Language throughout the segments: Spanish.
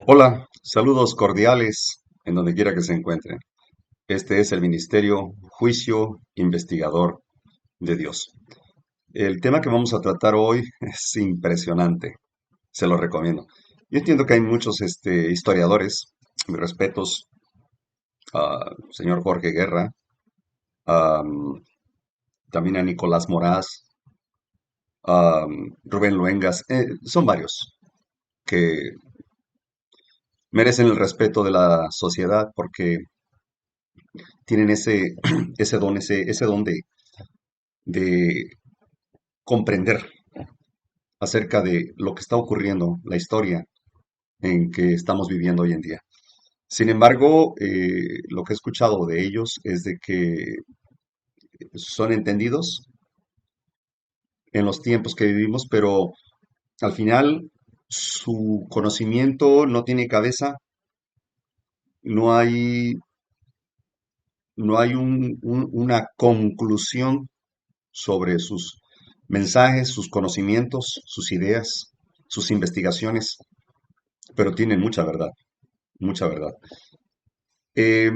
Hola, saludos cordiales en donde quiera que se encuentren. Este es el Ministerio Juicio Investigador de Dios. El tema que vamos a tratar hoy es impresionante, se lo recomiendo. Yo entiendo que hay muchos historiadores, mis respetos al señor Jorge Guerra, a, también a Nicolás Moraz, a Rubén Luengas, son varios que merecen el respeto de la sociedad porque tienen ese don de comprender acerca de lo que está ocurriendo, la historia en que estamos viviendo hoy en día. Sin embargo, lo que he escuchado de ellos es de que son entendidos en los tiempos que vivimos, pero al final su conocimiento no tiene cabeza, no hay, no hay una conclusión sobre sus mensajes, sus conocimientos, sus ideas, sus investigaciones, pero tienen mucha verdad, mucha verdad. Eh,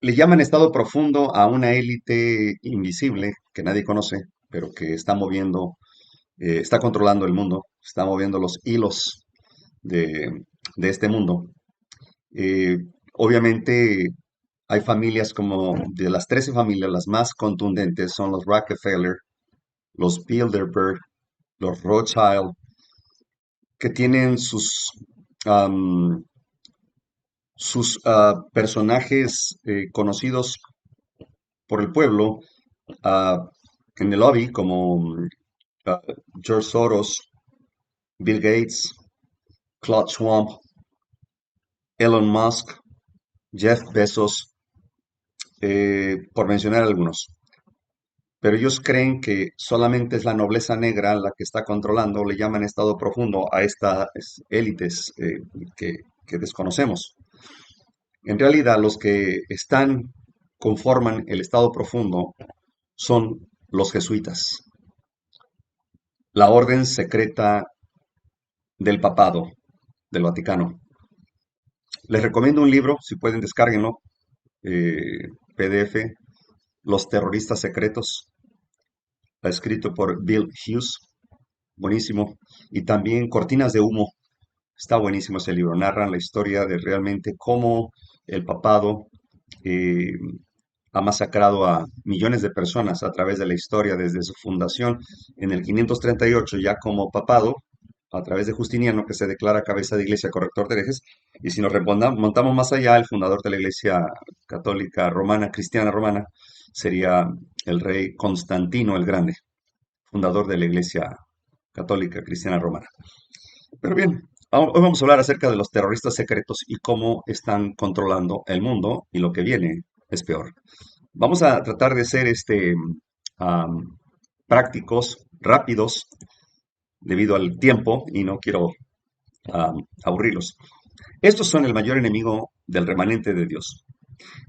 Le llaman estado profundo a una élite invisible que nadie conoce, pero que está moviendo, está controlando el mundo, está moviendo los hilos de este mundo. Eh, Obviamente hay familias como de las 13 familias, las más contundentes son los Rockefeller, los Bilderberg, los Rothschild, que tienen sus personajes conocidos por el pueblo ah, en el lobby, como ah, George Soros, Bill Gates, Claude Schwab, Elon Musk, Jeff Bezos, por mencionar algunos. Pero ellos creen que solamente es la nobleza negra la que está controlando, le llaman estado profundo a estas élites que desconocemos. En realidad, los que conforman el estado profundo son los jesuitas, la orden secreta del papado, del Vaticano. Les recomiendo un libro, si pueden descárguenlo, PDF, Los terroristas secretos, escrito por Bill Hughes, buenísimo. Y también Cortinas de humo, está buenísimo ese libro. Narran la historia de realmente cómo el papado eh, ha masacrado a millones de personas a través de la historia desde su fundación en el 538 ya como papado, a través de Justiniano, que se declara cabeza de iglesia, corrector de herejes, y si nos montamos más allá, el fundador de la iglesia católica romana, cristiana romana, sería el rey Constantino el Grande, fundador de la iglesia católica cristiana romana. Pero bien, hoy vamos a hablar acerca de los terroristas secretos y cómo están controlando el mundo y lo que viene es peor. Vamos a tratar de ser am, prácticos, rápidos, debido al tiempo, y no quiero aburrirlos. Estos son el mayor enemigo del remanente de Dios.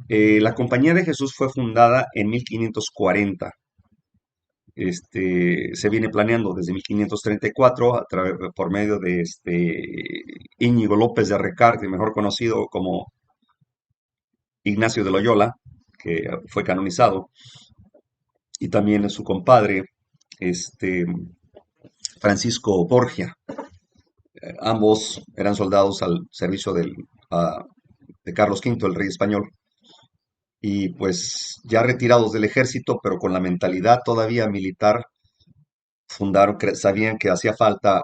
La Compañía de Jesús fue fundada en 1540. Se viene planeando desde 1534 por medio de Íñigo López de Recarte, mejor conocido como Ignacio de Loyola, que fue canonizado, y también su compadre, este, Francisco Borgia. Ambos eran soldados al servicio de Carlos V, el rey español, y pues ya retirados del ejército, pero con la mentalidad todavía militar, sabían que hacía falta,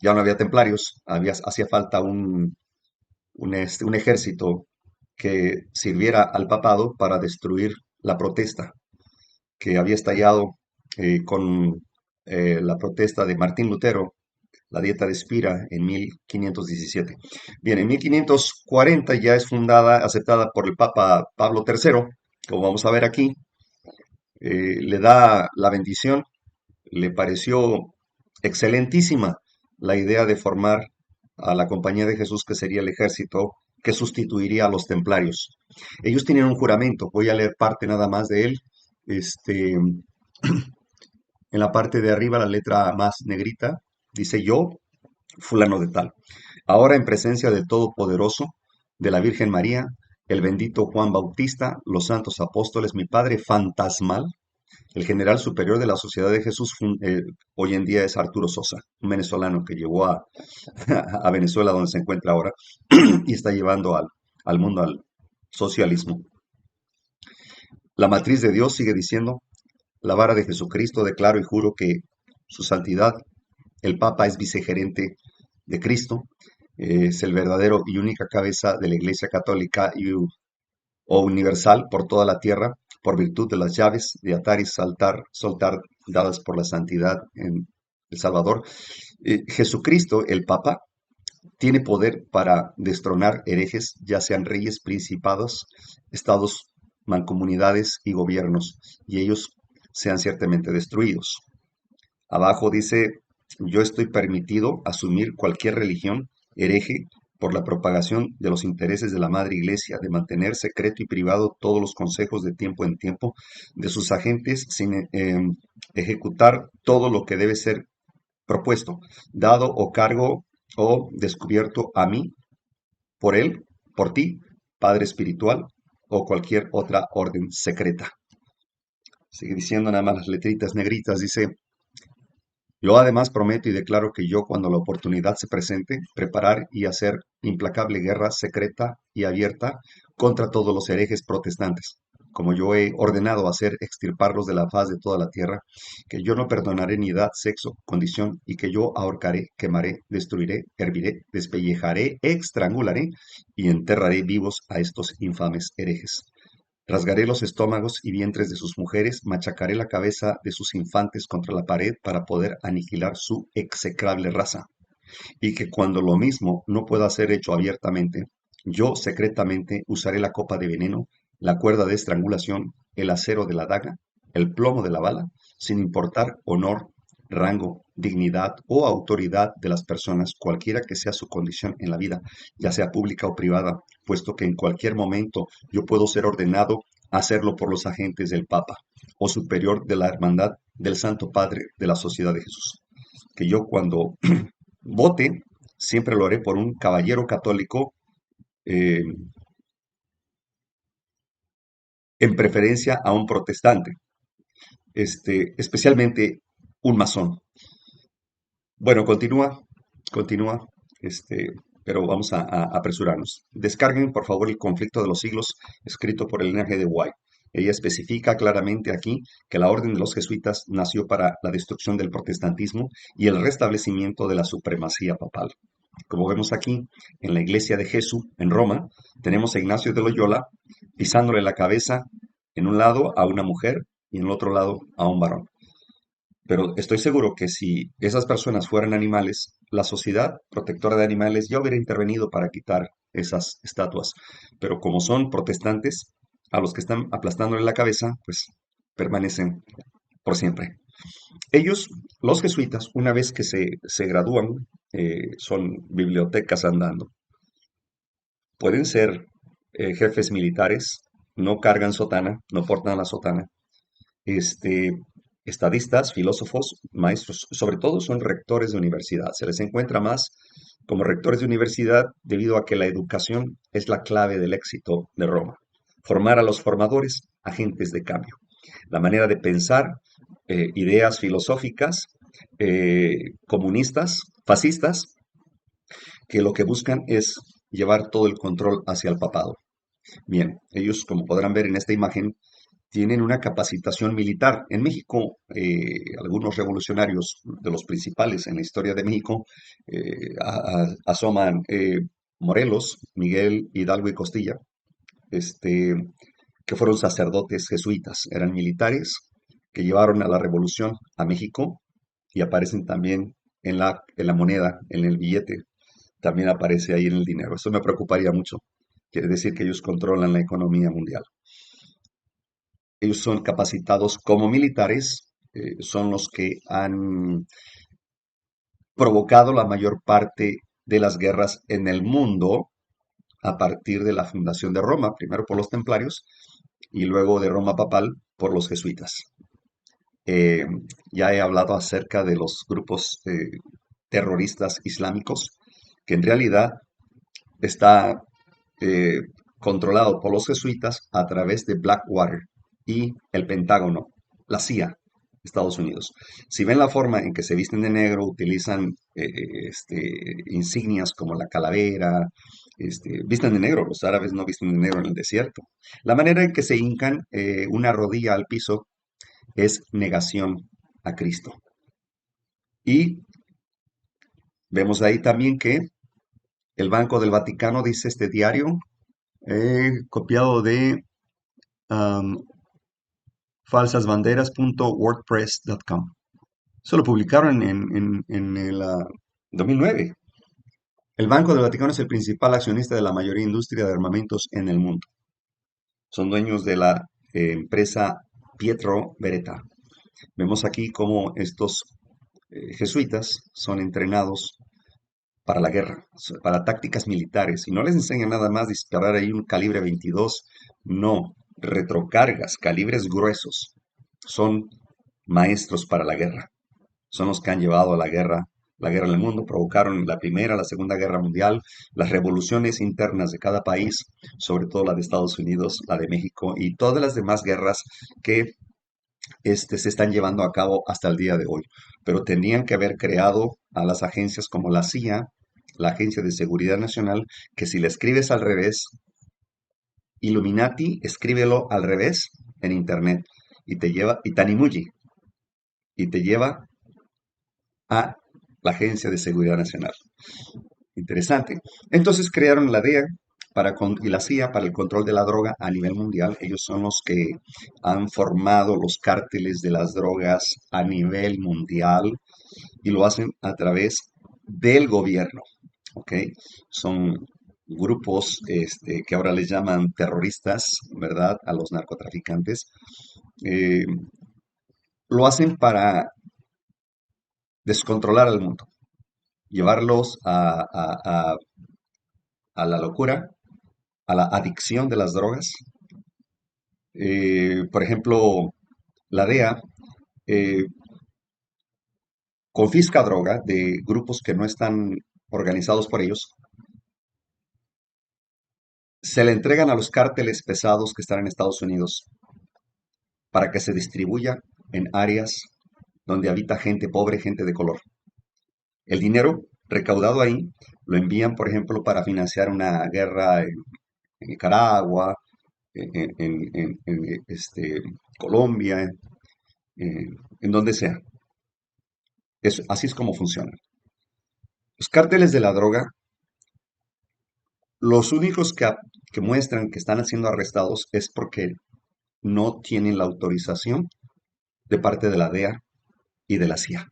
ya no había templarios, hacía falta un ejército que sirviera al papado para destruir la protesta que había estallado con la protesta de Martín Lutero, la Dieta de Spira, en 1517. Bien, en 1540 ya es fundada, aceptada por el Papa Pablo III, como vamos a ver aquí. Le da la bendición, le pareció excelentísima la idea de formar a la Compañía de Jesús, que sería el ejército que sustituiría a los templarios. Ellos tienen un juramento, voy a leer parte nada más de él. En la parte de arriba, la letra más negrita, dice yo, fulano de tal. Ahora en presencia del Todopoderoso, de la Virgen María, el bendito Juan Bautista, los santos apóstoles, mi padre fantasmal, el general superior de la Sociedad de Jesús, hoy en día es Arturo Sosa, un venezolano que llevó a Venezuela donde se encuentra ahora y está llevando al mundo al socialismo. La matriz de Dios sigue diciendo, la vara de Jesucristo, declaro y juro que su santidad, el Papa es vicegerente de Cristo, es el verdadero y única cabeza de la Iglesia Católica o universal por toda la tierra, por virtud de las llaves de atar y soltar dadas por la santidad en El Salvador. Jesucristo, el Papa, tiene poder para destronar herejes, ya sean reyes, principados, estados, mancomunidades y gobiernos, y ellos sean ciertamente destruidos. Abajo dice, yo estoy permitido asumir cualquier religión hereje por la propagación de los intereses de la Madre Iglesia, de mantener secreto y privado todos los consejos de tiempo en tiempo de sus agentes sin ejecutar todo lo que debe ser propuesto, dado o cargo o descubierto a mí, por él, por ti, Padre Espiritual o cualquier otra orden secreta. Sigue diciendo nada más las letritas negritas, dice, yo además prometo y declaro que yo, cuando la oportunidad se presente, preparar y hacer implacable guerra secreta y abierta contra todos los herejes protestantes, como yo he ordenado hacer extirparlos de la faz de toda la tierra, que yo no perdonaré ni edad, sexo, condición, y que yo ahorcaré, quemaré, destruiré, herviré, despellejaré, estrangularé y enterraré vivos a estos infames herejes. Rasgaré los estómagos y vientres de sus mujeres, machacaré la cabeza de sus infantes contra la pared para poder aniquilar su execrable raza. Y que cuando lo mismo no pueda ser hecho abiertamente, yo secretamente usaré la copa de veneno, la cuerda de estrangulación, el acero de la daga, el plomo de la bala, sin importar honor, rango, dignidad o autoridad de las personas, cualquiera que sea su condición en la vida, ya sea pública o privada, puesto que en cualquier momento yo puedo ser ordenado a hacerlo por los agentes del Papa o superior de la Hermandad del Santo Padre de la Sociedad de Jesús. Que yo cuando vote, siempre lo haré por un caballero católico, eh, en preferencia a un protestante, especialmente un masón. Bueno, continúa, este, pero vamos a apresurarnos. Descarguen, por favor, El conflicto de los siglos, escrito por Elena G. de White. Ella especifica claramente aquí que la orden de los jesuitas nació para la destrucción del protestantismo y el restablecimiento de la supremacía papal. Como vemos aquí, en la iglesia de Jesús, en Roma, tenemos a Ignacio de Loyola pisándole la cabeza en un lado a una mujer y en el otro lado a un varón. Pero estoy seguro que si esas personas fueran animales, la sociedad protectora de animales ya hubiera intervenido para quitar esas estatuas. Pero como son protestantes, a los que están aplastándole la cabeza, pues permanecen por siempre. Ellos, los jesuitas, una vez que se gradúan, son bibliotecas andando. Pueden ser jefes militares, no cargan sotana, no portan la sotana, este, estadistas, filósofos, maestros, sobre todo son rectores de universidad. Se les encuentra más como rectores de universidad debido a que la educación es la clave del éxito de Roma. Formar a los formadores, agentes de cambio. La manera de pensar, ideas filosóficas, comunistas, fascistas, que lo que buscan es llevar todo el control hacia el papado. Bien, ellos, como podrán ver en esta imagen, tienen una capacitación militar. En México, algunos revolucionarios de los principales en la historia de México asoman Morelos, Miguel Hidalgo y Costilla, este, que fueron sacerdotes jesuitas, eran militares que llevaron a la revolución a México y aparecen también en la moneda, en el billete, también aparece ahí en el dinero. Eso me preocuparía mucho. Quiere decir que ellos controlan la economía mundial. Ellos son capacitados como militares, son los que han provocado la mayor parte de las guerras en el mundo a partir de la fundación de Roma, primero por los templarios y luego de Roma papal por los jesuitas. Eh, ya he hablado acerca de los grupos terroristas islámicos que en realidad está eh, controlado por los jesuitas a través de Blackwater y el Pentágono, la CIA, Estados Unidos. Si ven la forma en que se visten de negro, utilizan insignias como la calavera, visten de negro, los árabes no visten de negro en el desierto. La manera en que se hincan una rodilla al piso es negación a Cristo. Y vemos ahí también que el Banco del Vaticano, dice este diario, copiado de um, falsasbanderas.wordpress.com. Eso lo publicaron en el 2009. El Banco del Vaticano es el principal accionista de la mayoría industria de armamentos en el mundo. Son dueños de la empresa Pietro Beretta. Vemos aquí cómo estos jesuitas son entrenados para la guerra, para tácticas militares. Y no les enseñan nada más disparar ahí un calibre 22, no, retrocargas, calibres gruesos. Son maestros para la guerra. Son los que han llevado a la guerra en el mundo, provocaron la Primera, la Segunda Guerra Mundial, las revoluciones internas de cada país, sobre todo la de Estados Unidos, la de México y todas las demás guerras que se están llevando a cabo hasta el día de hoy. Pero tenían que haber creado a las agencias como la CIA, la Agencia de Seguridad Nacional, que si le escribes al revés, Illuminati, escríbelo al revés en Internet y te lleva, y Tanimuji, y te lleva a la Agencia de Seguridad Nacional. Interesante. Entonces crearon la DEA y la CIA para el control de la droga a nivel mundial. Ellos son los que han formado los cárteles de las drogas a nivel mundial y lo hacen a través del gobierno. ¿Ok? Son grupos que ahora les llaman terroristas, ¿verdad? A los narcotraficantes. Eh, lo hacen para descontrolar al mundo, llevarlos a la locura, a la adicción de las drogas. Por ejemplo, la DEA eh, confisca droga de grupos que no están organizados por ellos, se le entregan a los cárteles pesados que están en Estados Unidos para que se distribuya en áreas donde habita gente pobre, gente de color. El dinero recaudado ahí lo envían, por ejemplo, para financiar una guerra en Nicaragua, Colombia, en donde sea. Así es como funciona. Los cárteles de la droga, los únicos que muestran que están siendo arrestados es porque no tienen la autorización de parte de la DEA y de la CIA.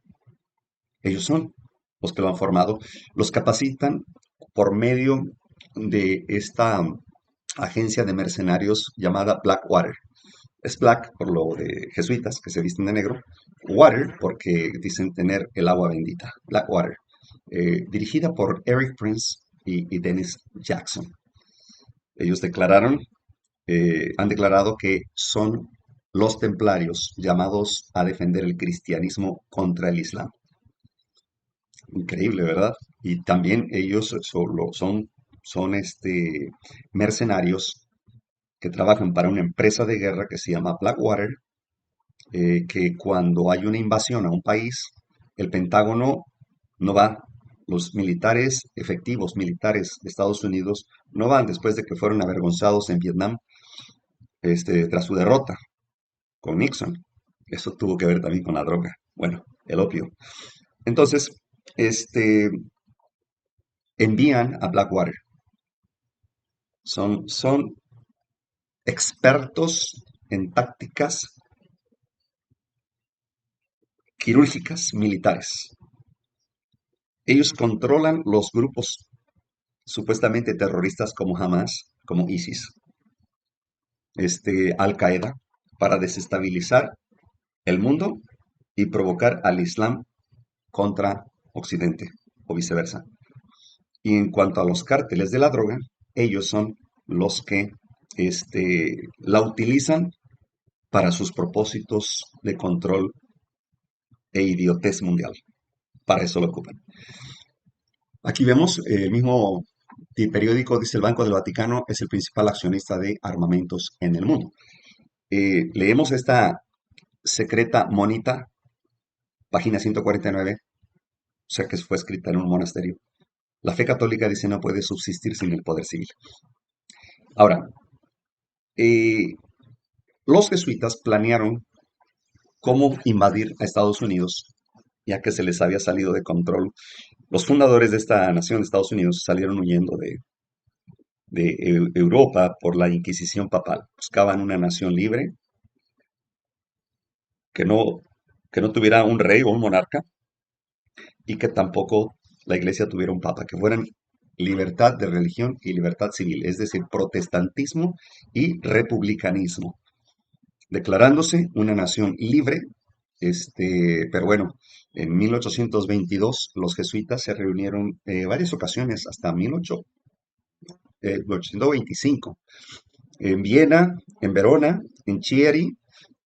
Ellos son los que lo han formado, los capacitan por medio de esta agencia de mercenarios llamada Blackwater. Es black por lo de jesuitas que se visten de negro, water porque dicen tener el agua bendita, Blackwater, dirigida por Eric Prince y Dennis Jackson. Ellos han declarado que son los templarios llamados a defender el cristianismo contra el Islam. Increíble, ¿verdad? Y también ellos son mercenarios que trabajan para una empresa de guerra que se llama Blackwater, que cuando hay una invasión a un país, el Pentágono no va, los militares efectivos, militares de Estados Unidos, no van después de que fueron avergonzados en Vietnam, tras su derrota con Nixon. Eso tuvo que ver también con la droga, bueno, el opio. Entonces, este, envían a Blackwater. Son expertos en tácticas quirúrgicas militares. Ellos controlan los grupos supuestamente terroristas como Hamas, como ISIS, Al-Qaeda, para desestabilizar el mundo y provocar al Islam contra Occidente o viceversa. Y en cuanto a los cárteles de la droga, ellos son los que la utilizan para sus propósitos de control e idiotez mundial. Para eso lo ocupan. Aquí vemos el mismo periódico, dice el Banco del Vaticano es el principal accionista de armamentos en el mundo. Leemos esta secreta monita, página 149, o sea que fue escrita en un monasterio. La fe católica dice no puede subsistir sin el poder civil. Ahora, eh, los jesuitas planearon cómo invadir a Estados Unidos, ya que se les había salido de control. Los fundadores de esta nación de Estados Unidos salieron huyendo de Europa por la Inquisición papal. Buscaban una nación libre que no, que no tuviera un rey o un monarca y que tampoco la iglesia tuviera un papa, que fueran libertad de religión y libertad civil, es decir, protestantismo y republicanismo, declarándose una nación libre. Pero bueno, en 1822 los jesuitas se reunieron varias ocasiones, hasta 1825, en Viena, en Verona, en Chieri,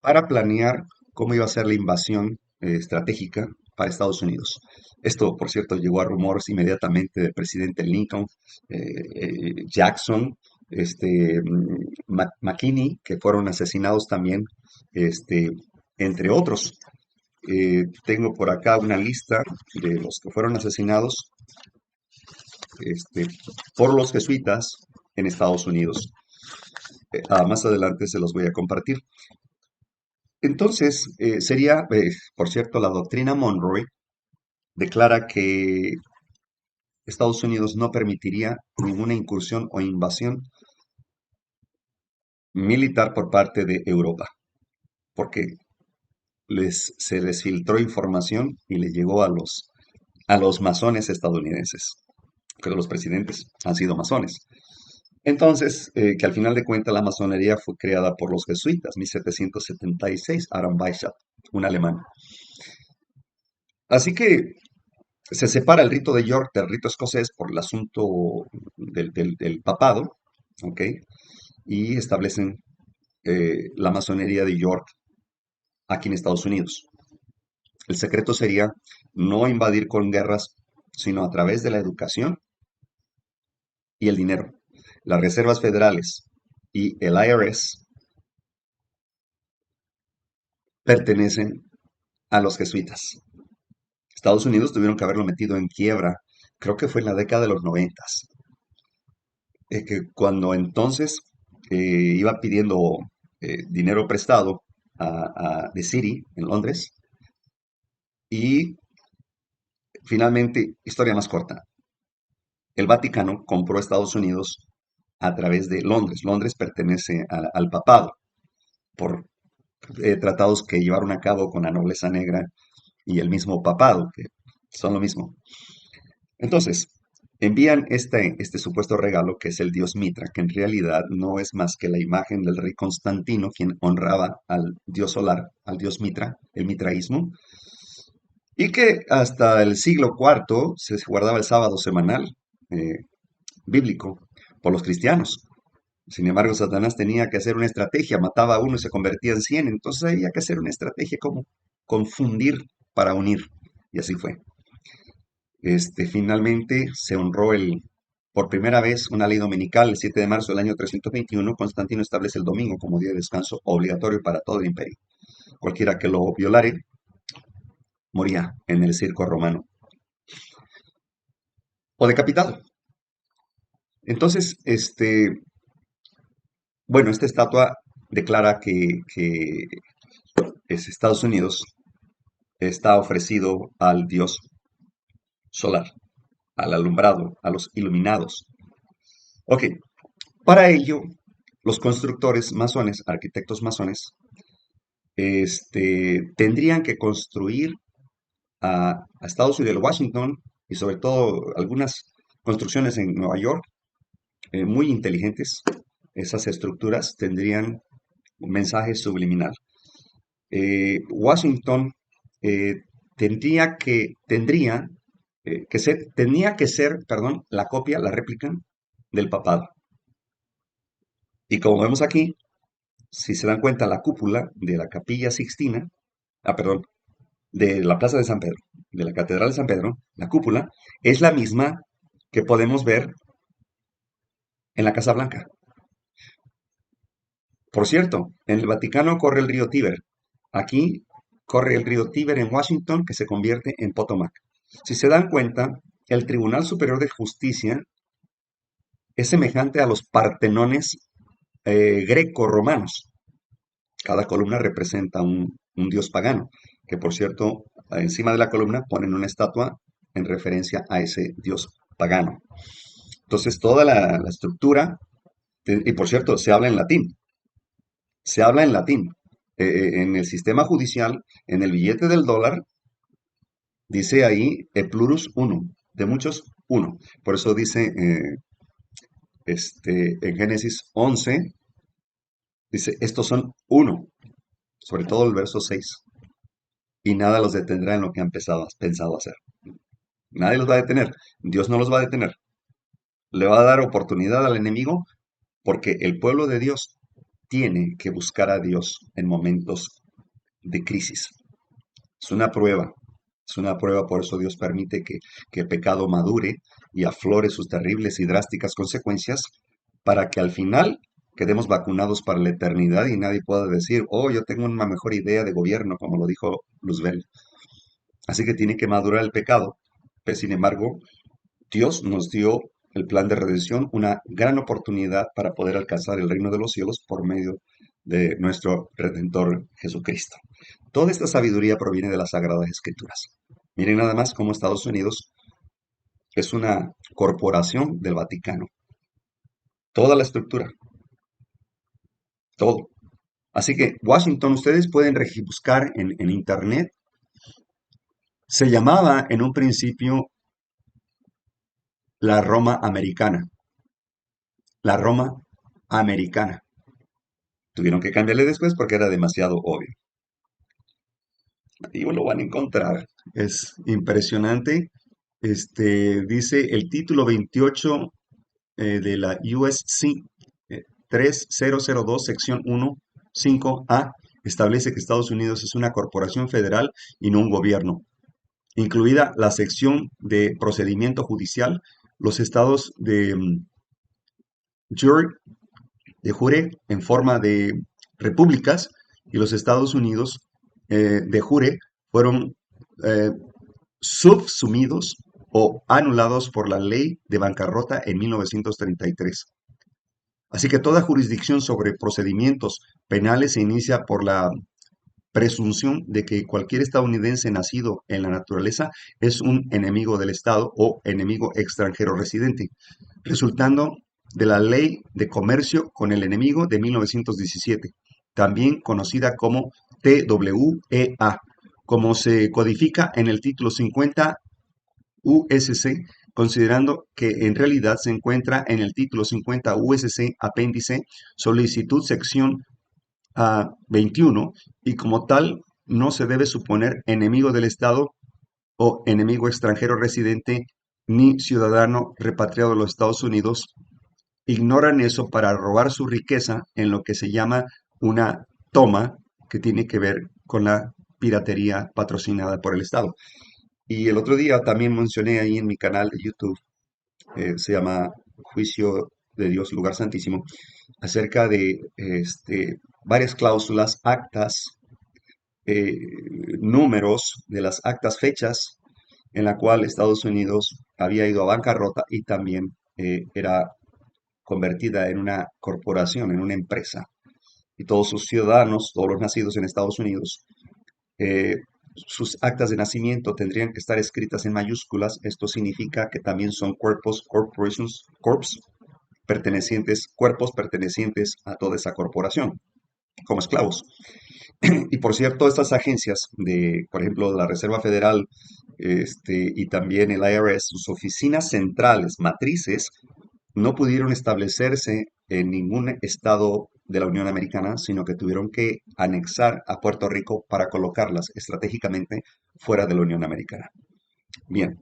para planear cómo iba a ser la invasión estratégica para Estados Unidos. Esto, por cierto, llegó a rumores inmediatamente del presidente Lincoln, Jackson, McKinney, que fueron asesinados también, este, entre otros. Tengo por acá una lista de los que fueron asesinados este, por los jesuitas en Estados Unidos. Más adelante se los voy a compartir. Entonces, por cierto, la doctrina Monroe declara que Estados Unidos no permitiría ninguna incursión o invasión militar por parte de Europa, porque se les filtró información y le llegó a los masones estadounidenses, que los presidentes han sido masones. Entonces, que al final de cuentas la masonería fue creada por los jesuitas, 1776, Aaron Weishaupt, un alemán. Así que se separa el rito de York del rito escocés por el asunto del papado, ¿ok? Y establecen la masonería de York aquí en Estados Unidos. El secreto sería no invadir con guerras, sino a través de la educación y el dinero. Las reservas federales y el IRS pertenecen a los jesuitas. Estados Unidos tuvieron que haberlo metido en quiebra, creo que fue en la década de los noventas, que cuando entonces iba pidiendo dinero prestado a The City en Londres y finalmente, historia más corta, el Vaticano compró a Estados Unidos a través de Londres. Londres pertenece al papado por tratados que llevaron a cabo con la nobleza negra y el mismo papado, que son lo mismo. Entonces, envían este supuesto regalo que es el dios Mitra, que en realidad no es más que la imagen del rey Constantino, quien honraba al dios solar, al dios Mitra, el mitraísmo, y que hasta el siglo IV se guardaba el sábado semanal eh, bíblico por los cristianos. Sin embargo, Satanás tenía que hacer una estrategia, mataba a uno y se convertía en 100, entonces había que hacer una estrategia como confundir para unir, y así fue. Finalmente se honró por primera vez una ley dominical el 7 de marzo del año 321. Constantino establece el domingo como día de descanso obligatorio para todo el imperio. Cualquiera que lo violare moría en el circo romano o decapitado. Entonces, bueno, esta estatua declara que Estados Unidos está ofrecido al dios solar, al alumbrado, a los iluminados. Ok, para ello, los constructores masones, arquitectos masones, tendrían que construir a Estados Unidos, Washington y sobre todo algunas construcciones en Nueva York, muy inteligentes. Esas estructuras tendrían un mensaje subliminal. Washington eh, tenía que ser, perdón, la copia, la réplica del papado. Y como vemos aquí, si se dan cuenta, la cúpula de la Capilla Sixtina, perdón, de la Plaza de San Pedro, de la Catedral de San Pedro, la cúpula, es la misma que podemos ver en la Casa Blanca. Por cierto, en el Vaticano corre el río Tíber. Aquí corre el río Tíber en Washington, que se convierte en Potomac. Si se dan cuenta, el Tribunal Superior de Justicia es semejante a los partenones greco-romanos. Cada columna representa un dios pagano, que por cierto, encima de la columna ponen una estatua en referencia a ese dios pagano. Entonces, toda la estructura, y por cierto, se habla en latín, se habla en latín. En el sistema judicial, en el billete del dólar, dice ahí e plurus uno, de muchos uno. Por eso dice en Génesis 11, dice, estos son uno, sobre todo el verso 6, y nada los detendrá en lo que han pensado hacer. Nadie los va a detener, Dios no los va a detener. Le va a dar oportunidad al enemigo porque el pueblo de Dios tiene que buscar a Dios en momentos de crisis. Es una prueba, es una prueba, por eso Dios permite que el pecado madure y aflore sus terribles y drásticas consecuencias para que al final quedemos vacunados para la eternidad y nadie pueda decir, oh, yo tengo una mejor idea de gobierno, como lo dijo Roosevelt. Así que tiene que madurar el pecado. Pero, sin embargo, Dios nos dio el plan de redención, una gran oportunidad para poder alcanzar el reino de los cielos por medio de nuestro Redentor Jesucristo. Toda esta sabiduría proviene de las Sagradas Escrituras. Miren nada más cómo Estados Unidos es una corporación del Vaticano. Toda la estructura, todo. Así que Washington, ustedes pueden buscar en internet. Se llamaba en un principio la Roma americana. La Roma americana. Tuvieron que cambiarle después porque era demasiado obvio. Y lo van a encontrar. Es impresionante. Dice el título 28 de la USC 3002, sección 1, 5A, establece que Estados Unidos es una corporación federal y no un gobierno. Incluida la sección de procedimiento judicial, los estados jure, de jure en forma de repúblicas y los Estados Unidos de jure fueron eh, subsumidos o anulados por la ley de bancarrota en 1933. Así que toda jurisdicción sobre procedimientos penales se inicia por la presunción de que cualquier estadounidense nacido en la naturaleza es un enemigo del Estado o enemigo extranjero residente, resultando de la Ley de Comercio con el Enemigo de 1917, también conocida como TWEA, como se codifica en el título 50 USC, considerando que en realidad se encuentra en el título 50 USC apéndice solicitud sección 21 y como tal no se debe suponer enemigo del Estado o enemigo extranjero residente ni ciudadano repatriado de los Estados Unidos. Ignoran eso para robar su riqueza en lo que se llama una toma que tiene que ver con la piratería patrocinada por el Estado. Y el otro día también mencioné ahí en mi canal de YouTube, se llama Juicio de Dios, Lugar Santísimo, acerca de varias cláusulas, actas, eh, números de las actas, fechas en la cual Estados Unidos había ido a bancarrota y también era convertida en una corporación, en una empresa. Y todos sus ciudadanos, todos los nacidos en Estados Unidos, eh, sus actas de nacimiento tendrían que estar escritas en mayúsculas. Esto significa que también son cuerpos, corporations, corps, cuerpos pertenecientes a toda esa corporación, como esclavos. Y por cierto, estas agencias por ejemplo, la Reserva Federal, y también el IRS, sus oficinas centrales, matrices, no pudieron establecerse en ningún estado de la Unión Americana, sino que tuvieron que anexar a Puerto Rico para colocarlas estratégicamente fuera de la Unión Americana. Bien,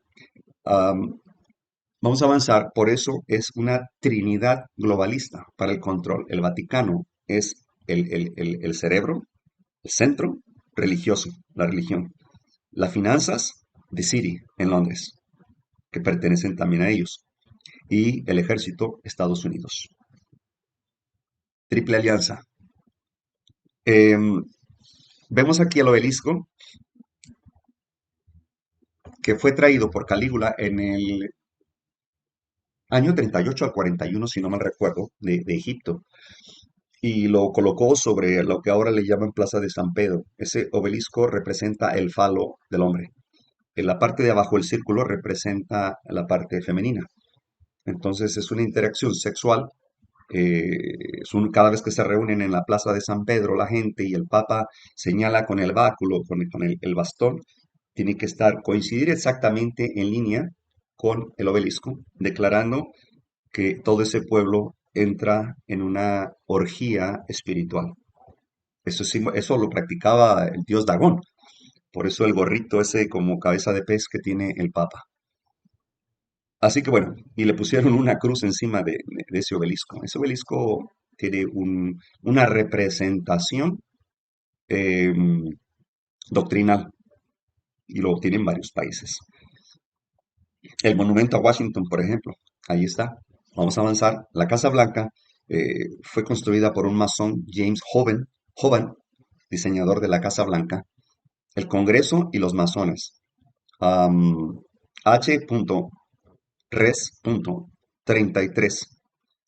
vamos a avanzar. Por eso es una trinidad globalista para el control. El Vaticano es el cerebro, el centro religioso, la religión. Las finanzas, The City, en Londres, que pertenecen también a ellos. y el ejército Estados Unidos. Triple alianza. Em, Vemos aquí el obelisco que fue traído por Calígula en el año 38 al 41, si no mal recuerdo, de Egipto, y lo colocó sobre lo que ahora le llaman Plaza de San Pedro. Ese obelisco representa el falo del hombre. En la parte de abajo del círculo representa la parte femenina. Entonces es una interacción sexual. Cada vez que se reúnen en la Plaza de San Pedro la gente y el Papa señala con el báculo, con el bastón, tiene que coincidir exactamente en línea con el obelisco, declarando que todo ese pueblo entra en una orgía espiritual. Eso lo practicaba el dios Dagón, por eso el gorrito ese como cabeza de pez que tiene el Papa. Así que bueno, y le pusieron una cruz encima de ese obelisco. Ese obelisco tiene una representación em, doctrinal y lo tienen varios países. El monumento a Washington, por ejemplo, ahí está. Vamos a avanzar. La Casa Blanca fue construida por un masón, James Hoban, diseñador de la Casa Blanca, el Congreso y los masones. H.Res.33.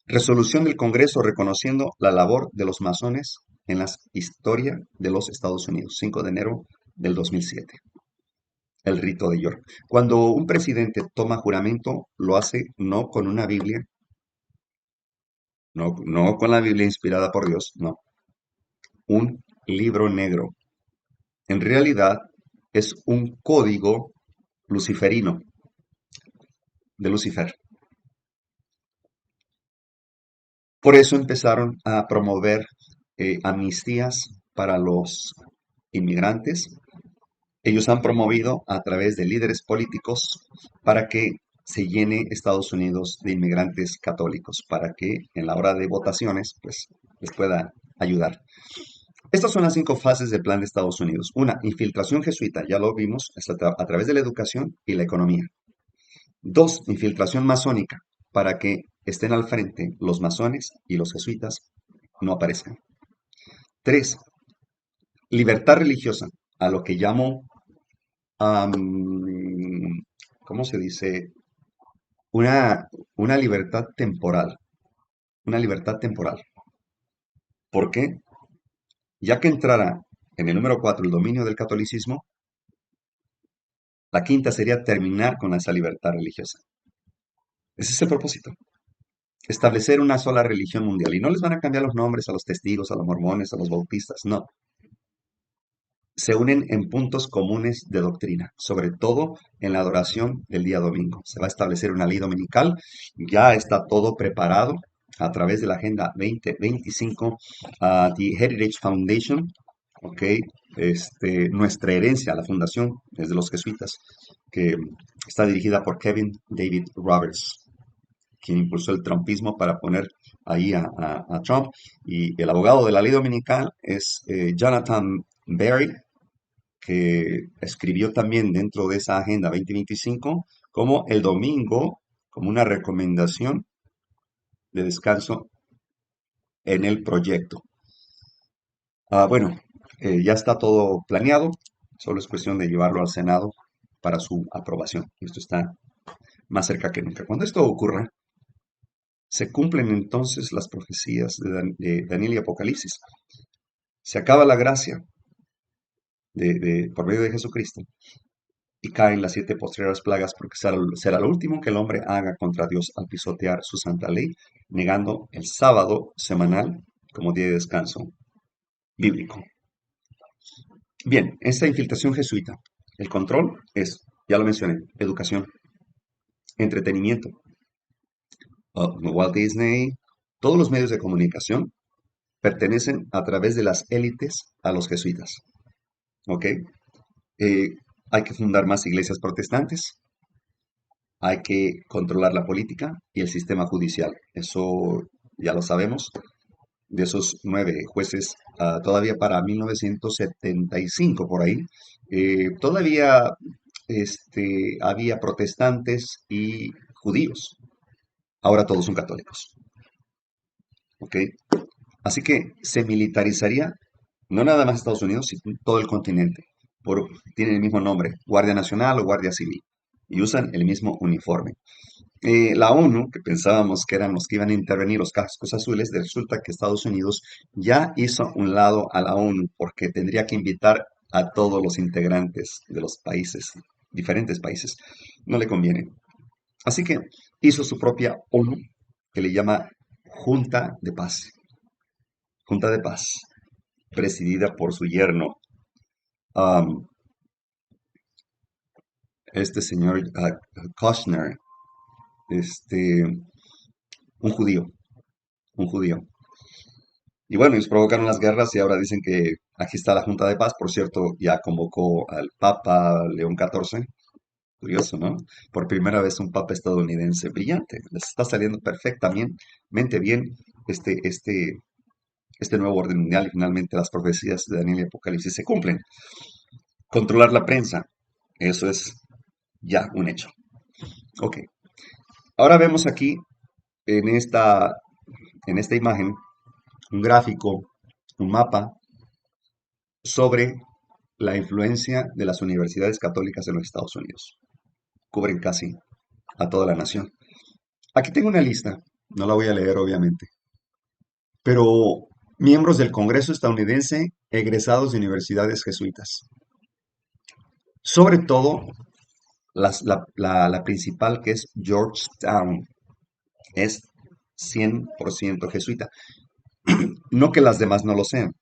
Resolución del Congreso reconociendo la labor de los masones en la historia de los Estados Unidos, 5 de enero del 2007. El rito de York. Cuando un presidente toma juramento, lo hace no con una Biblia, no con la Biblia inspirada por Dios, no, un libro negro. En realidad es un código luciferino de Lucifer. Por eso empezaron a promover amnistías para los inmigrantes. Ellos han promovido a través de líderes políticos para que se llene Estados Unidos de inmigrantes católicos, para que en la hora de votaciones pues les pueda ayudar. Estas son las 5 fases del plan de Estados Unidos. Una, infiltración jesuita, ya lo vimos, es a través de la educación y la economía. 2, infiltración masónica, para que estén al frente los masones y los jesuitas no aparezcan. 3, libertad religiosa, a lo que llamo, ¿cómo se dice? Una, una libertad temporal, una libertad temporal. ¿Por qué? Ya que entrara en el número 4 el dominio del catolicismo, la quinta sería terminar con esa libertad religiosa. Ese es el propósito. Establecer una sola religión mundial. Y no les van a cambiar los nombres a los testigos, a los mormones, a los bautistas, no. Se unen en puntos comunes de doctrina, sobre todo en la adoración del día domingo. Se va a establecer una ley dominical, ya está todo preparado a través de la Agenda 2025, The Heritage Foundation, ¿ok? Nuestra herencia, la fundación, es de los jesuitas, que está dirigida por Kevin David Roberts, quien impulsó el trumpismo para poner ahí a Trump. Y el abogado de la ley dominical es Jonathan Berry, que escribió también dentro de esa Agenda 2025 como el domingo, como una recomendación de descanso en el proyecto. Bueno, ya está todo planeado, solo es cuestión de llevarlo al Senado para su aprobación. Esto está más cerca que nunca. Cuando esto ocurra, se cumplen entonces las profecías de Daniel y Apocalipsis. Se acaba la gracia por medio de Jesucristo y caen las 7 postreras plagas porque será lo último que el hombre haga contra Dios al pisotear su santa ley, negando el sábado semanal como día de descanso bíblico. Bien, esta infiltración jesuita, el control es, ya lo mencioné, educación, entretenimiento, Walt Disney, todos los medios de comunicación pertenecen a través de las élites a los jesuitas. ¿Ok? Eh, Hay que fundar más iglesias protestantes, hay que controlar la política y el sistema judicial. Eso ya lo sabemos. De esos 9 jueces, todavía para 1975 por ahí, todavía había protestantes y judíos. Ahora todos son católicos, ¿ok? Así que se militarizaría no nada más Estados Unidos, sino todo el continente. Tienen el mismo nombre, Guardia Nacional o Guardia Civil, y usan el mismo uniforme. La ONU, que pensábamos que eran los que iban a intervenir los cascos azules, resulta que Estados Unidos ya hizo un lado a la ONU porque tendría que invitar a todos los integrantes de los países, diferentes países. No le conviene. Así que hizo su propia ONU que le llama Junta de Paz. Junta de Paz, presidida por su yerno, am, este señor Kushner, este, un judío, un judío. Y bueno, ellos provocaron las guerras y ahora dicen que aquí está la Junta de Paz. Por cierto, ya convocó al Papa León XIV. Curioso, ¿no? Por primera vez un papa estadounidense brillante. Les está saliendo perfectamente bien este, este, este nuevo orden mundial y finalmente las profecías de Daniel y Apocalipsis se cumplen. Controlar la prensa, eso es ya un hecho. Ok, ahora vemos aquí en esta imagen un gráfico, un mapa sobre la influencia de las universidades católicas en los Estados Unidos. Cubren casi a toda la nación. Aquí tengo una lista, no la voy a leer obviamente, pero miembros del Congreso estadounidense egresados de universidades jesuitas. Sobre todo la principal que es Georgetown, es 100% jesuita. No que las demás no lo sean,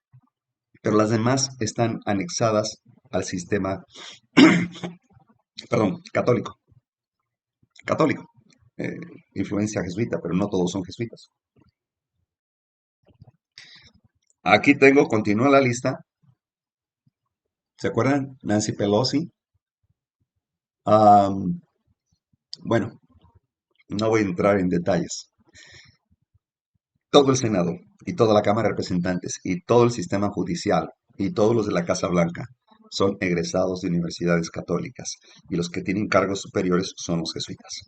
pero las demás están anexadas al sistema, perdón, católico. Católico. eh, Influencia jesuita, pero no todos son jesuitas. Aquí tengo, continúa la lista. ¿Se acuerdan? Nancy Pelosi. Am, bueno, no voy a entrar en detalles. Todo el Senado y toda la Cámara de Representantes y todo el sistema judicial y todos los de la Casa Blanca son egresados de universidades católicas y los que tienen cargos superiores son los jesuitas.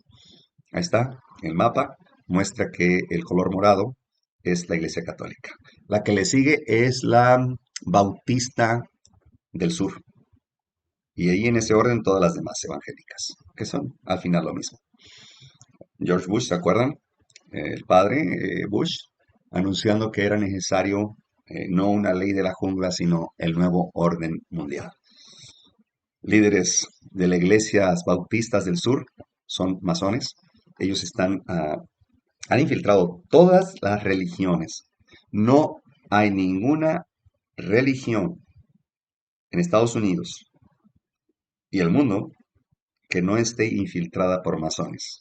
Ahí está, el mapa muestra que el color morado es la Iglesia Católica. La que le sigue es la Bautista del Sur. Y ahí en ese orden todas las demás evangélicas, que son al final lo mismo. George Bush, ¿se acuerdan? El padre Bush, anunciando que era necesario no una ley de la jungla, sino el nuevo orden mundial. Líderes de las iglesias bautistas del sur son masones. Ellos han infiltrado todas las religiones. No hay ninguna religión en Estados Unidos y el mundo que no esté infiltrada por masones.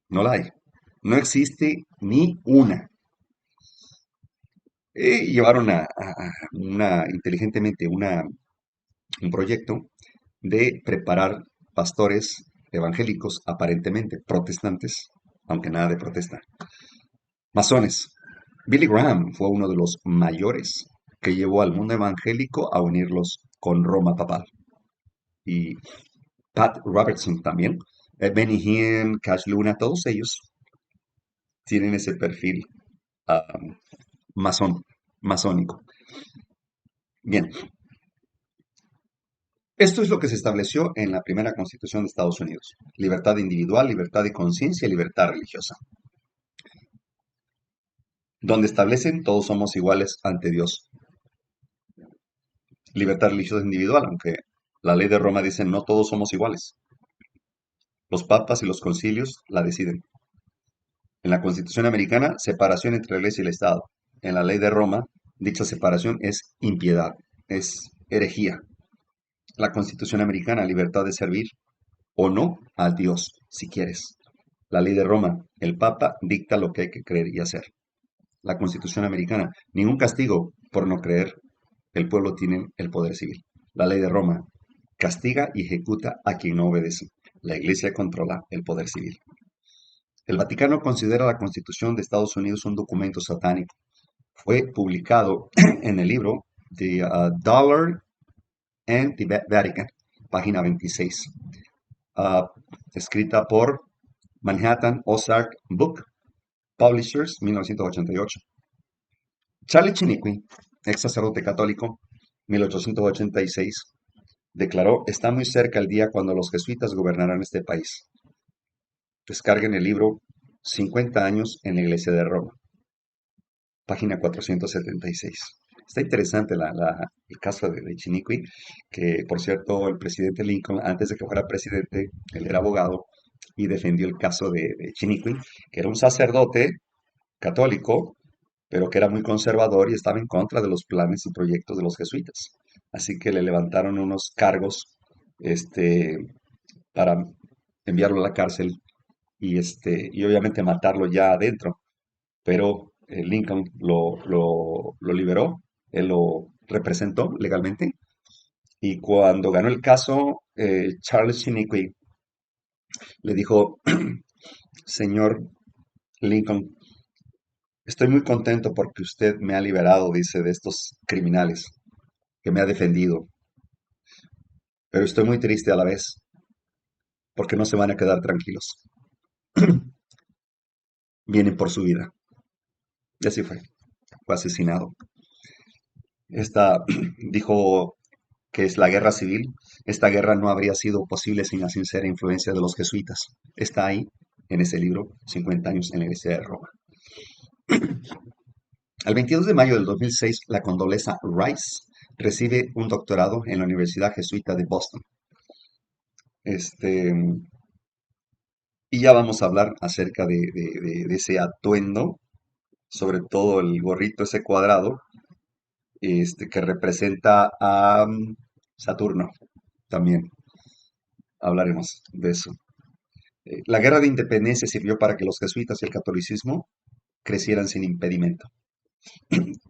No la hay. No existe ni una. Llevaron inteligentemente un proyecto de preparar pastores evangélicos, aparentemente protestantes, aunque nada de protesta. Masones. Billy Graham fue uno de los mayores que llevó al mundo evangélico a unirlos con Roma papal. Y Pat Robertson también. Benny Hinn, Cash Luna, todos ellos tienen ese perfil masón, masónico. Bien, esto es lo que se estableció en la primera Constitución de Estados Unidos. Libertad individual, libertad de conciencia y libertad religiosa. Donde establecen todos somos iguales ante Dios. Libertad religiosa individual, aunque la ley de Roma dice no todos somos iguales. Los papas y los concilios la deciden. En la Constitución americana, separación entre la Iglesia y el Estado. En la ley de Roma, dicha separación es impiedad, es herejía. La Constitución americana, libertad de servir o no a Dios, si quieres. La ley de Roma, el Papa dicta lo que hay que creer y hacer. La Constitución americana, ningún castigo por no creer, el pueblo tiene el poder civil. La ley de Roma, castiga y ejecuta a quien no obedece. La Iglesia controla el poder civil. El Vaticano considera la Constitución de Estados Unidos un documento satánico. Fue publicado en el libro The Dollar and the Vatican, página 26, escrita por Manhattan Ozark Book Publishers, 1988. Charlie Chiniquy, ex sacerdote católico, 1886, declaró: "Está muy cerca el día cuando los jesuitas gobernarán este país". Descarguen el libro 50 años en la Iglesia de Roma, página 476. Está interesante el caso de Chiniquy, que por cierto el presidente Lincoln, antes de que fuera presidente, él era abogado y defendió el caso de Chiniquy, que era un sacerdote católico, pero que era muy conservador y estaba en contra de los planes y proyectos de los jesuitas. Así que le levantaron unos cargos, este, para enviarlo a la cárcel y obviamente matarlo ya adentro. Pero Lincoln lo liberó, él lo representó legalmente. Y cuando ganó el caso, Charles Chiniquy le dijo: "Señor Lincoln, estoy muy contento porque usted me ha liberado", dice, "de estos criminales, que me ha defendido, pero estoy muy triste a la vez porque no se van a quedar tranquilos. Vienen por su vida". Y así fue asesinado. Esta dijo que es la guerra civil. Esta guerra no habría sido posible sin la sincera influencia de los jesuitas. Está ahí, en ese libro, 50 años en la Iglesia de Roma. El 22 de mayo del 2006, la Condoleezza Rice recibe un doctorado en la Universidad Jesuita de Boston. Este, y ya vamos a hablar acerca de ese atuendo, sobre todo el gorrito ese cuadrado, que representa a Saturno. También hablaremos de eso. La guerra de independencia sirvió para que los jesuitas y el catolicismo crecieran sin impedimento,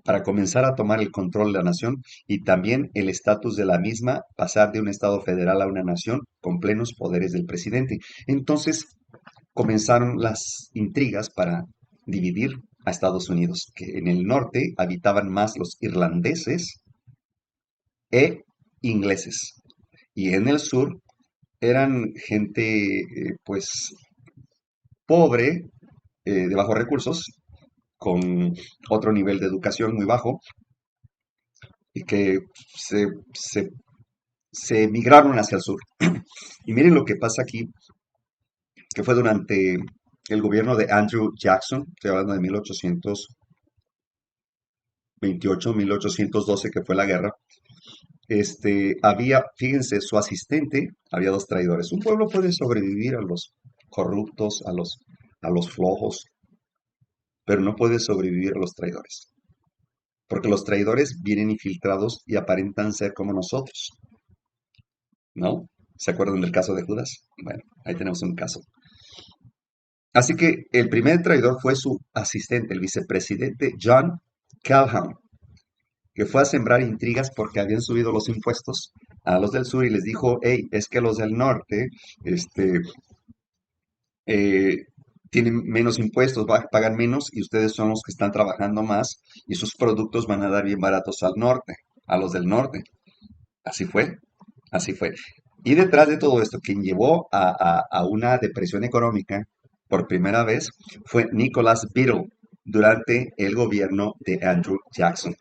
para comenzar a tomar el control de la nación y también el estatus de la misma, pasar de un estado federal a una nación con plenos poderes del presidente. Entonces comenzaron las intrigas para dividir a Estados Unidos, que en el norte habitaban más los irlandeses e ingleses, y en el sur eran gente pues pobre, de bajos recursos, con otro nivel de educación muy bajo, y que se, se, se emigraron hacia el sur. Y miren lo que pasa aquí, que fue durante el gobierno de Andrew Jackson, estoy hablando de 1828, 1812, que fue la guerra. Había, fíjense, su asistente, había dos traidores. Un pueblo puede sobrevivir a los corruptos, a los flojos, pero no puede sobrevivir a los traidores. Porque los traidores vienen infiltrados y aparentan ser como nosotros, ¿no? ¿Se acuerdan del caso de Judas? Bueno, ahí tenemos un caso. Así que el primer traidor fue su asistente, el vicepresidente John Calhoun, que fue a sembrar intrigas porque habían subido los impuestos a los del sur y les dijo: "Hey, es que los del norte, este, eh, tienen menos impuestos, pagan menos y ustedes son los que están trabajando más y sus productos van a dar bien baratos al norte, a los del norte". Así fue, así fue. Y detrás de todo esto, quien llevó a una depresión económica por primera vez fue Nicholas Biddle durante el gobierno de Andrew Jackson.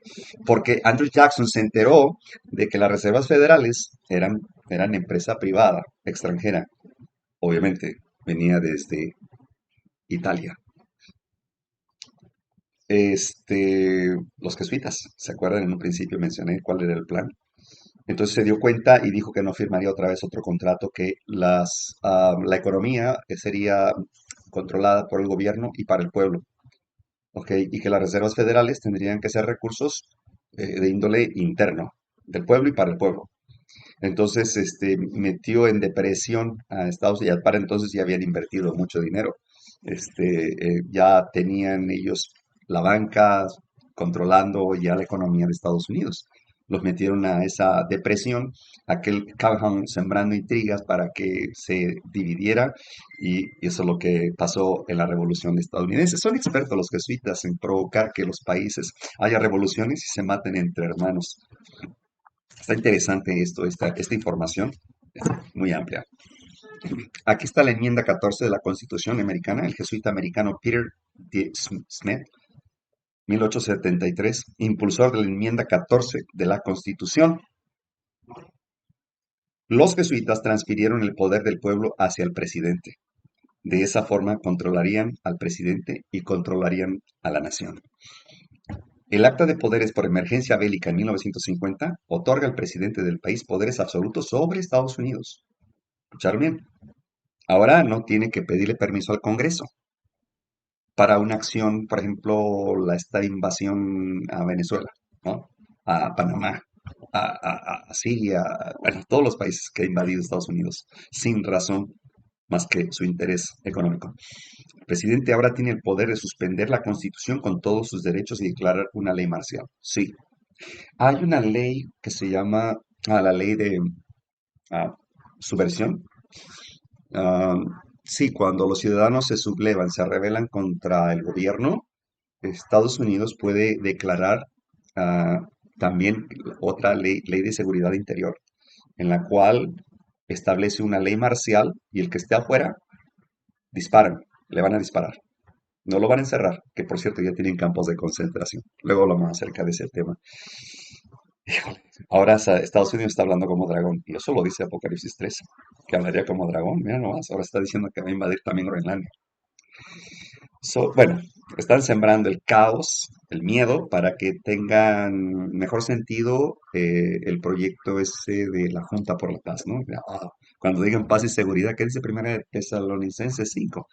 Porque Andrew Jackson se enteró de que las reservas federales eran empresa privada, extranjera. Obviamente, venía desde Italia. Los jesuitas, ¿se acuerdan? En un principio mencioné cuál era el plan. Entonces se dio cuenta y dijo que no firmaría otra vez otro contrato, que la economía sería controlada por el gobierno y para el pueblo, ¿ok? Y que las reservas federales tendrían que ser recursos de índole interno, del pueblo y para el pueblo. Entonces, metió en depresión a Estados Unidos. Para entonces ya habían invertido mucho dinero. Ya tenían ellos la banca controlando ya la economía de Estados Unidos. Los metieron a esa depresión, aquel Calhoun sembrando intrigas para que se dividiera, y eso es lo que pasó en la Revolución estadounidense. Son expertos los jesuitas en provocar que los países haya revoluciones y se maten entre hermanos. Está interesante esta información, es muy amplia. Aquí está la enmienda 14 de la Constitución americana. El jesuita americano Peter Smith, 1873, impulsor de la enmienda 14 de la Constitución. Los jesuitas transfirieron el poder del pueblo hacia el presidente. De esa forma controlarían al presidente y controlarían a la nación. El Acta de Poderes por Emergencia Bélica en 1950 otorga al presidente del país poderes absolutos sobre Estados Unidos. ¿Escucharon bien? Ahora no tiene que pedirle permiso al Congreso para una acción, por ejemplo, esta invasión a Venezuela, ¿no? A Panamá, a Siria, bueno, todos los países que ha invadido Estados Unidos, sin razón más que su interés económico. El presidente ahora tiene el poder de suspender la Constitución con todos sus derechos y declarar una ley marcial. Sí, hay una ley que se llama la ley de ah, subversión. Ah, sí, cuando los ciudadanos se sublevan, se rebelan contra el gobierno, Estados Unidos puede declarar ah, también otra ley de seguridad interior, en la cual establece una ley marcial y el que esté afuera, disparan, le van a disparar. No lo van a encerrar, que por cierto ya tienen campos de concentración. Luego hablamos acerca de ese tema. Híjole, ahora Estados Unidos está hablando como dragón, y eso lo dice Apocalipsis 13, que hablaría como dragón, mira nomás, ahora está diciendo que va a invadir también Groenlandia. Bueno, están sembrando el caos, el miedo, para que tengan mejor sentido el proyecto ese de la Junta por la Paz, ¿no? Cuando digan paz y seguridad, ¿qué dice Primera de Tesalonicenses 5?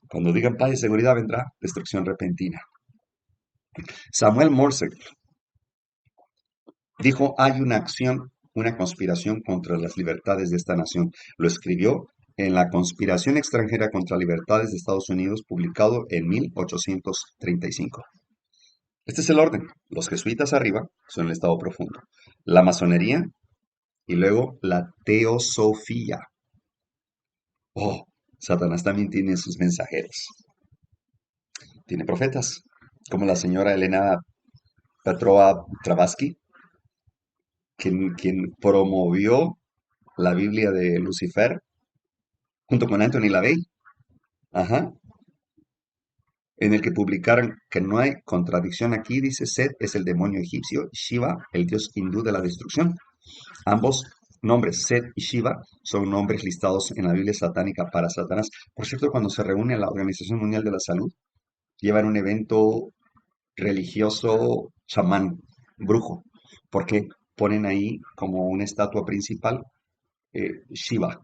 Cuando digan paz y seguridad vendrá destrucción repentina. Samuel Morse dijo, hay una acción, una conspiración contra las libertades de esta nación. Lo escribió en La conspiración extranjera contra libertades de Estados Unidos, publicado en 1835. Este es el orden. Los jesuitas arriba son el estado profundo. La masonería y luego la teosofía. Oh, Satanás también tiene sus mensajeros. Tiene profetas, como la señora Elena Petrova Blavatsky, quien promovió la Biblia de Lucifer junto con Anthony LaVey, ajá, en el que publicaron que no hay contradicción aquí, dice Set es el demonio egipcio, Shiva, el dios hindú de la destrucción. Ambos nombres, Set y Shiva, son nombres listados en la Biblia satánica para Satanás. Por cierto, cuando se reúne la Organización Mundial de la Salud, llevan un evento religioso chamán, brujo, porque ponen ahí como una estatua principal Shiva,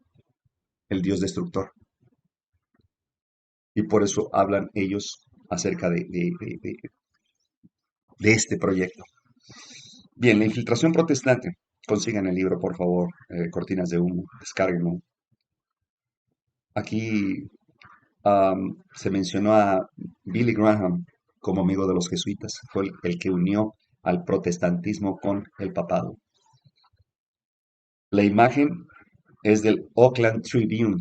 el dios destructor. Y por eso hablan ellos acerca de este proyecto. Bien, la infiltración protestante. Consigan el libro, por favor. Cortinas de humo, descárguenlo. Aquí se mencionó a Billy Graham como amigo de los jesuitas. Fue el que unió al protestantismo con el papado. La imagen es del Oakland Tribune,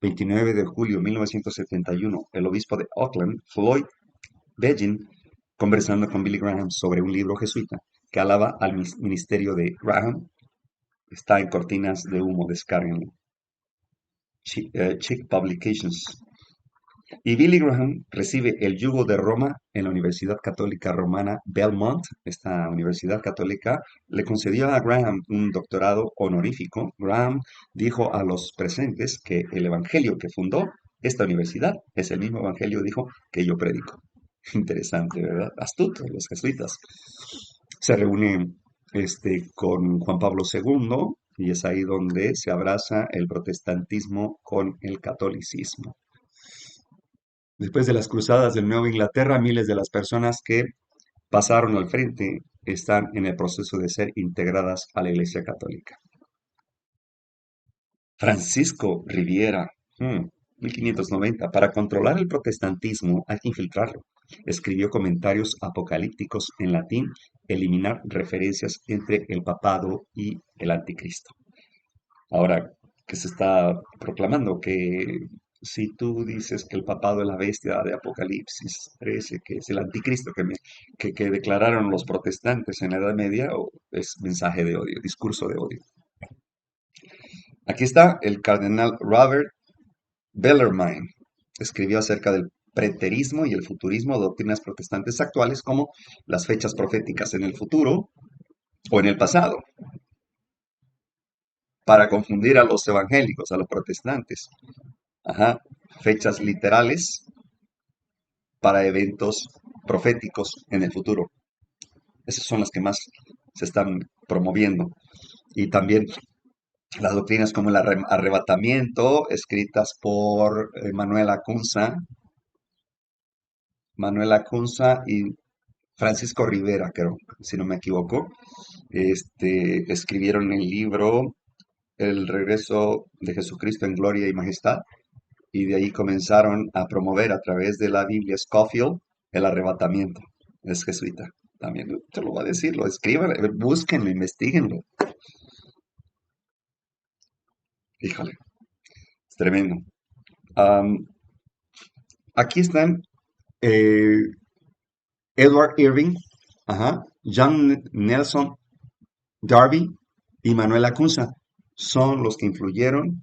29 de julio de 1971. El obispo de Oakland, Floyd Begin, conversando con Billy Graham sobre un libro jesuita que alaba al ministerio de Graham. Está en Cortinas de Humo, descárguenlo. Chick Publications. Y Billy Graham recibe el yugo de Roma en la Universidad Católica Romana Belmont. Esta universidad católica le concedió a Graham un doctorado honorífico. Graham dijo a los presentes que el evangelio que fundó esta universidad es el mismo evangelio, dijo, que yo predico. Interesante, ¿verdad? Astuto, los jesuitas. Se reúne con Juan Pablo II y es ahí donde se abraza el protestantismo con el catolicismo. Después de las cruzadas del Nueva Inglaterra, miles de las personas que pasaron al frente están en el proceso de ser integradas a la Iglesia Católica. Francisco Riviera, 1590. Para controlar el protestantismo hay que infiltrarlo. Escribió comentarios apocalípticos en latín, eliminar referencias entre el papado y el anticristo. Ahora, ¿qué se está proclamando? Que si tú dices que el papado es la bestia de Apocalipsis 13, que es el anticristo que declararon los protestantes en la Edad Media, o es mensaje de odio, discurso de odio. Aquí está el cardenal Robert Bellarmine. Escribió acerca del preterismo y el futurismo, doctrinas protestantes actuales como las fechas proféticas en el futuro o en el pasado, para confundir a los evangélicos, a los protestantes. Ajá, fechas literales para eventos proféticos en el futuro. Esas son las que más se están promoviendo. Y también las doctrinas como el arrebatamiento, escritas por Manuel Acunza y Francisco Rivera, creo, si no me equivoco, escribieron el libro El regreso de Jesucristo en gloria y majestad, y de ahí comenzaron a promover a través de la Biblia Scofield el arrebatamiento. Es jesuita. También te lo voy a decir, lo escriban, búsquenlo, investiguenlo. Híjole, es tremendo. Am, Aquí están eh, Edward Irving, ajá, John Nelson Darby y Manuel Acunza. Son los que influyeron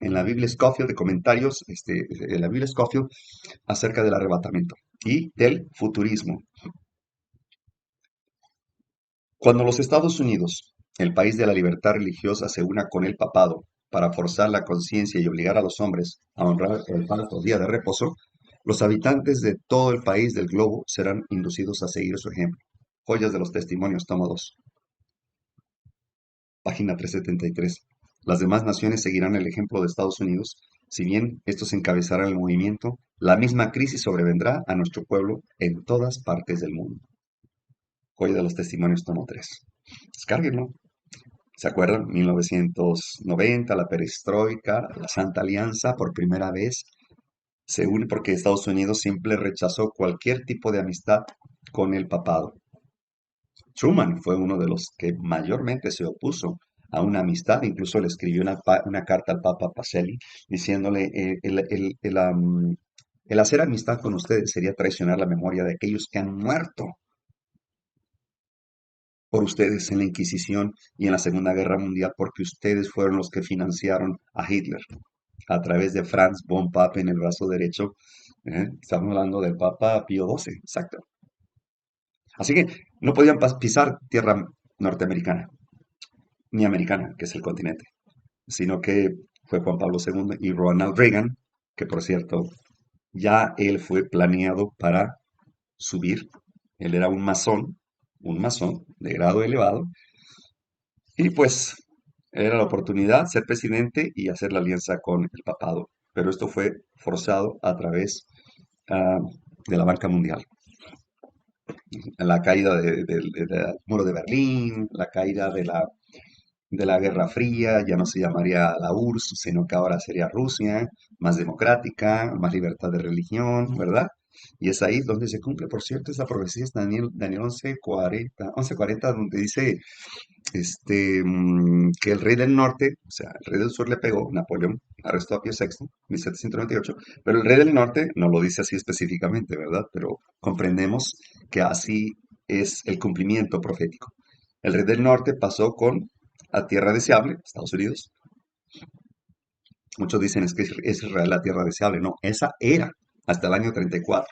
en la Biblia Scofield de comentarios, de la Biblia Scofield acerca del arrebatamiento y del futurismo. Cuando los Estados Unidos, el país de la libertad religiosa, se una con el papado para forzar la conciencia y obligar a los hombres a honrar el falso día de reposo, los habitantes de todo el país del globo serán inducidos a seguir su ejemplo. Joyas de los Testimonios, tomo 2, página 373. Las demás naciones seguirán el ejemplo de Estados Unidos. Si bien estos encabezarán el movimiento, la misma crisis sobrevendrá a nuestro pueblo en todas partes del mundo. Joya de los Testimonios, tomo 3. Descárguenlo. ¿Se acuerdan? 1990, la perestroika, la Santa Alianza, por primera vez se une porque Estados Unidos siempre rechazó cualquier tipo de amistad con el papado. Truman fue uno de los que mayormente se opuso a una amistad, incluso le escribió una carta al Papa Pacelli diciéndole el hacer amistad con ustedes sería traicionar la memoria de aquellos que han muerto por ustedes en la Inquisición y en la Segunda Guerra Mundial, porque ustedes fueron los que financiaron a Hitler a través de Franz von Papen en el brazo derecho. Estamos hablando del Papa Pío XII, exacto. Así que no podían pisar tierra norteamericana, ni americana, que es el continente, sino que fue Juan Pablo II y Ronald Reagan, que por cierto, ya él fue planeado para subir. Él era un masón de grado elevado, y pues era la oportunidad ser presidente y hacer la alianza con el papado. Pero esto fue forzado a través ah, de la banca mundial. La caída del muro de Berlín, la caída de la Guerra Fría, ya no se llamaría la URSS, sino que ahora sería Rusia, más democrática, más libertad de religión, ¿verdad? Y es ahí donde se cumple, por cierto, esa profecía es Daniel 11:40, donde dice que el rey del norte, o sea, el rey del sur le pegó, Napoleón arrestó a Pío VI, 1798, pero el rey del norte no lo dice así específicamente, ¿verdad? Pero comprendemos que así es el cumplimiento profético. El rey del norte pasó con a tierra deseable, Estados Unidos. Muchos dicen es que es Israel la tierra deseable. No, esa era hasta el año 34,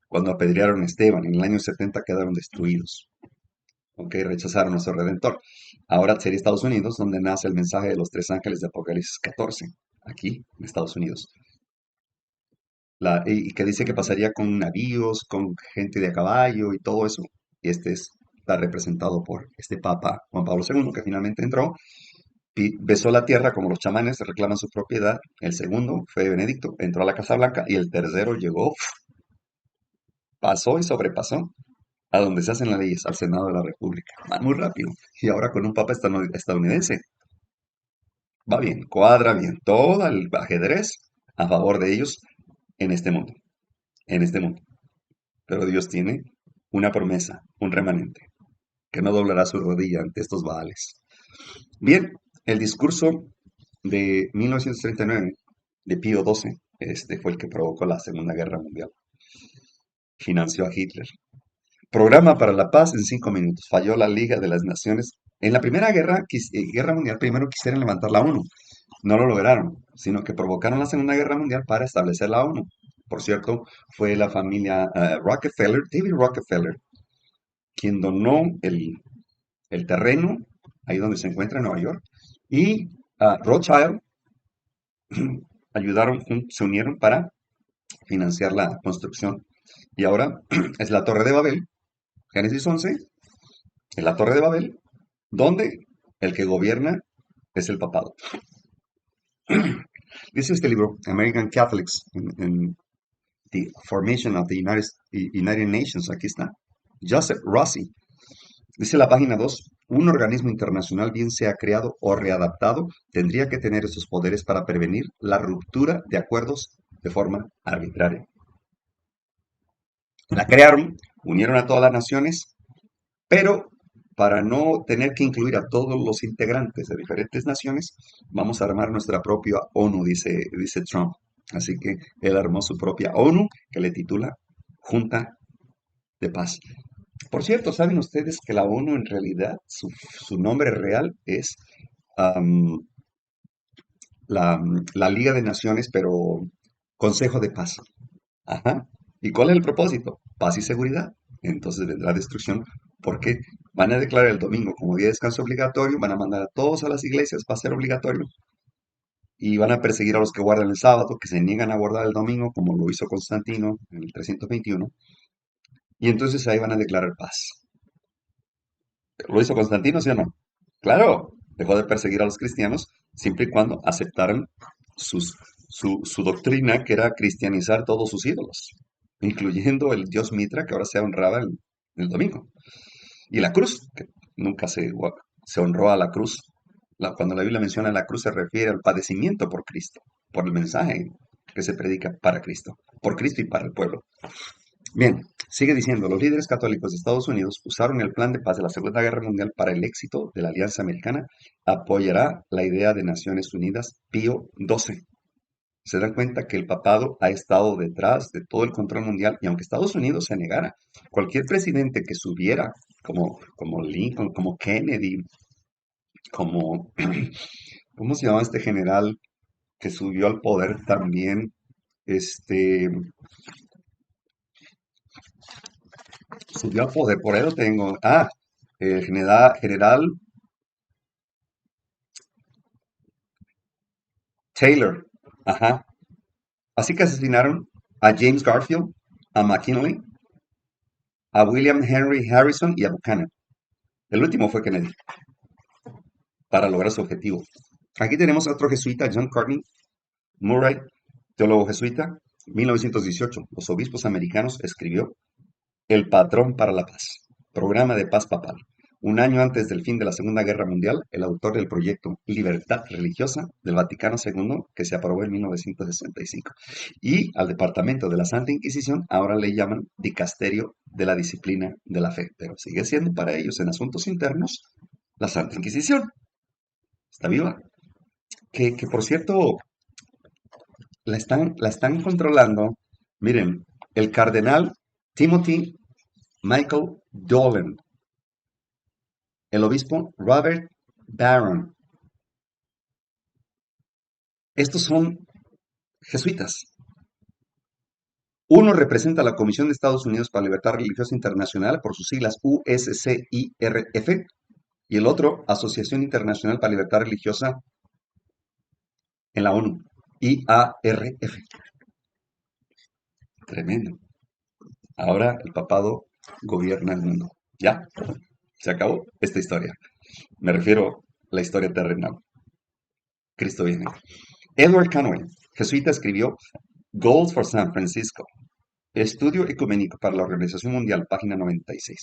cuando apedrearon a Esteban. En el año 70 quedaron destruidos. ¿Ok? Rechazaron a su redentor. Ahora sería Estados Unidos, donde nace el mensaje de los tres ángeles de Apocalipsis 14, aquí en Estados Unidos. Y que dice que pasaría con navíos, con gente de a caballo y todo eso. Y está representado por este Papa Juan Pablo II, que finalmente entró besó la tierra como los chamanes reclaman su propiedad. El segundo fue Benedicto, entró a la Casa Blanca y el tercero llegó, pasó y sobrepasó a donde se hacen las leyes, al Senado de la República. Va muy rápido. Y ahora con un papa estadounidense. Va bien, cuadra bien. Todo el ajedrez a favor de ellos en este mundo. En este mundo. Pero Dios tiene una promesa, un remanente, que no doblará su rodilla ante estos Baales. Bien, el discurso de 1939 de Pío XII, este fue el que provocó la Segunda Guerra Mundial. Financió a Hitler. Programa para la paz en 5 minutos. Falló la Liga de las Naciones. En la Primera Guerra Mundial primero quisieron levantar la ONU. No lo lograron, sino que provocaron la Segunda Guerra Mundial para establecer la ONU. por cierto, fue la familia Rockefeller, David Rockefeller, quien donó el terreno, ahí donde se encuentra en Nueva York, y Rothschild ayudaron, se unieron para financiar la construcción. Y ahora es la Torre de Babel, Génesis 11, es la Torre de Babel, donde el que gobierna es el papado. Dice este libro, American Catholics in the Formation of the United Nations, aquí está, Joseph Rossi. Dice la página 2, un organismo internacional, bien sea creado o readaptado, tendría que tener esos poderes para prevenir la ruptura de acuerdos de forma arbitraria. La crearon, unieron a todas las naciones, pero para no tener que incluir a todos los integrantes de diferentes naciones, vamos a armar nuestra propia ONU, dice Trump. Así que él armó su propia ONU, que le titula Junta de Paz. Por cierto, ¿saben ustedes que la ONU en realidad, su nombre real es um, la Liga de Naciones, pero Consejo de Paz? Ajá. ¿Y cuál es el propósito? Paz y seguridad. Entonces vendrá destrucción porque van a declarar el domingo como día de descanso obligatorio, van a mandar a todos a las iglesias para ser obligatorio y van a perseguir a los que guardan el sábado, que se niegan a guardar el domingo, como lo hizo Constantino en el 321, y entonces ahí van a declarar paz. ¿Lo hizo Constantino, sí o no? Claro, dejó de perseguir a los cristianos siempre y cuando aceptaran su doctrina, que era cristianizar todos sus ídolos, incluyendo el dios Mitra, que ahora se honraba el domingo. Y la cruz, que nunca se honró a la cruz. Cuando la Biblia menciona la cruz se refiere al padecimiento por Cristo, por el mensaje que se predica para Cristo, por Cristo y para el pueblo. Bien, sigue diciendo, los líderes católicos de Estados Unidos usaron el plan de paz de la Segunda Guerra Mundial para el éxito de la Alianza Americana. Apoyará la idea de Naciones Unidas Pío XII. Se dan cuenta que el papado ha estado detrás de todo el control mundial y aunque Estados Unidos se negara, cualquier presidente que subiera, como Lincoln, como Kennedy, como, ¿cómo se llama este general que subió al poder también? Este, subió al poder, por ahí lo tengo. El general Taylor. Ajá. Así que asesinaron a James Garfield, a McKinley, a William Henry Harrison y a Buchanan. El último fue Kennedy, para lograr su objetivo. Aquí tenemos a otro jesuita, John Courtney Murray, teólogo jesuita, 1918. Los obispos americanos escribió El Patrón para la Paz, programa de paz papal. Un año antes del fin de la Segunda Guerra Mundial, el autor del proyecto Libertad Religiosa del Vaticano II, que se aprobó en 1965. Y al Departamento de la Santa Inquisición ahora le llaman Dicasterio de la Disciplina de la Fe, pero sigue siendo para ellos en asuntos internos la Santa Inquisición. Está viva. Que por cierto, la están controlando. Miren, el cardenal Timothy Michael Dolan, el obispo Robert Barron. Estos son jesuitas. Uno representa a la Comisión de Estados Unidos para la Libertad Religiosa Internacional, por sus siglas USCIRF, y el otro, Asociación Internacional para la Libertad Religiosa en la ONU, IARF. Tremendo. Ahora el papado gobierna el mundo. ¿Ya? Se acabó esta historia. Me refiero a la historia terrenal. Cristo viene. Edward Conway, jesuita, escribió Goals for San Francisco, Estudio Ecuménico para la Organización Mundial, página 96.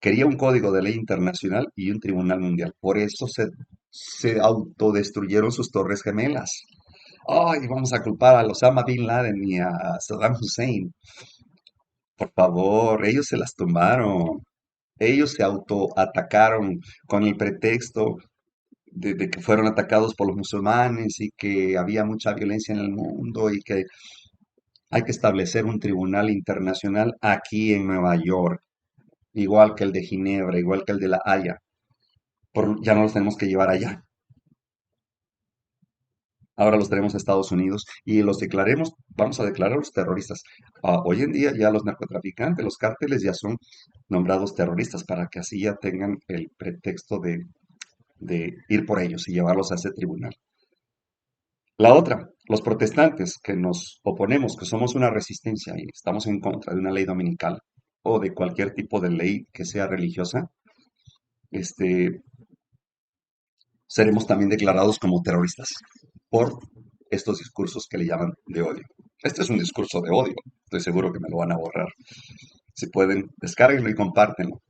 Quería un código de ley internacional y un tribunal mundial. Por eso se autodestruyeron sus torres gemelas. Ay, vamos a culpar a Osama Bin Laden y a Saddam Hussein. Por favor, ellos se las tumbaron. Ellos se autoatacaron con el pretexto de que fueron atacados por los musulmanes y que había mucha violencia en el mundo y que hay que establecer un tribunal internacional aquí en Nueva York, igual que el de Ginebra, igual que el de La Haya. Ya no los tenemos que llevar allá. Ahora los tenemos a Estados Unidos y los declaremos, vamos a declararlos terroristas. Hoy en día ya los narcotraficantes, los cárteles ya son nombrados terroristas para que así ya tengan el pretexto de ir por ellos y llevarlos a ese tribunal. La otra, los protestantes que nos oponemos, que somos una resistencia y estamos en contra de una ley dominical o de cualquier tipo de ley que sea religiosa, este, seremos también declarados como terroristas por estos discursos que le llaman de odio. Este es un discurso de odio, estoy seguro que me lo van a borrar. Si pueden, descárguenlo y compártenlo.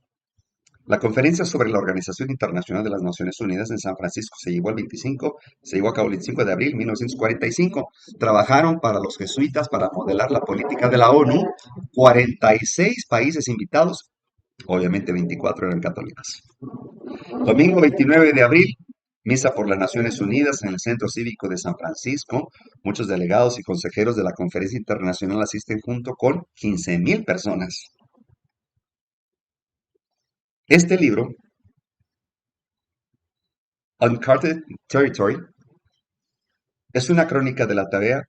La conferencia sobre la Organización Internacional de las Naciones Unidas en San Francisco se llevó a cabo el 25 de abril de 1945. Trabajaron para los jesuitas para modelar la política de la ONU. 46 países invitados, obviamente 24 eran católicos. Domingo 29 de abril, misa por las Naciones Unidas en el Centro Cívico de San Francisco. Muchos delegados y consejeros de la conferencia internacional asisten junto con 15,000 personas. Este libro, Uncharted Territory, es una crónica de la tarea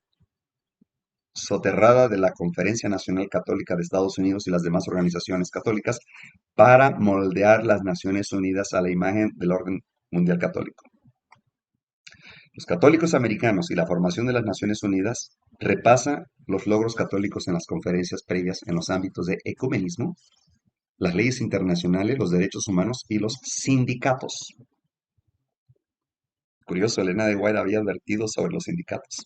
soterrada de la Conferencia Nacional Católica de Estados Unidos y las demás organizaciones católicas para moldear las Naciones Unidas a la imagen del orden mundial católico. Los católicos americanos y la formación de las Naciones Unidas repasa los logros católicos en las conferencias previas en los ámbitos de ecumenismo, las leyes internacionales, los derechos humanos y los sindicatos. Curioso, Elena de White había advertido sobre los sindicatos.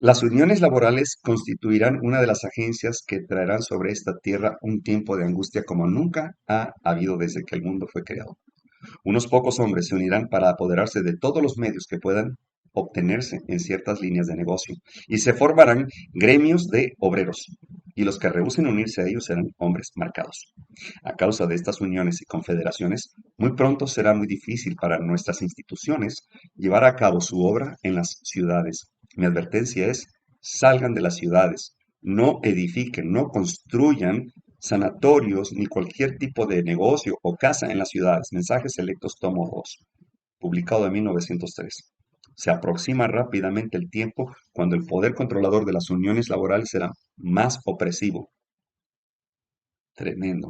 Las uniones laborales constituirán una de las agencias que traerán sobre esta tierra un tiempo de angustia como nunca ha habido desde que el mundo fue creado. Unos pocos hombres se unirán para apoderarse de todos los medios que puedan obtenerse en ciertas líneas de negocio y se formarán gremios de obreros, y los que rehúsen unirse a ellos serán hombres marcados. A causa de estas uniones y confederaciones, muy pronto será muy difícil para nuestras instituciones llevar a cabo su obra en las ciudades. Mi advertencia es: salgan de las ciudades, no edifiquen, no construyan sanatorios ni cualquier tipo de negocio o casa en las ciudades. Mensajes selectos, tomo 2, publicado en 1903. Se aproxima rápidamente el tiempo cuando el poder controlador de las uniones laborales será más opresivo. Tremendo.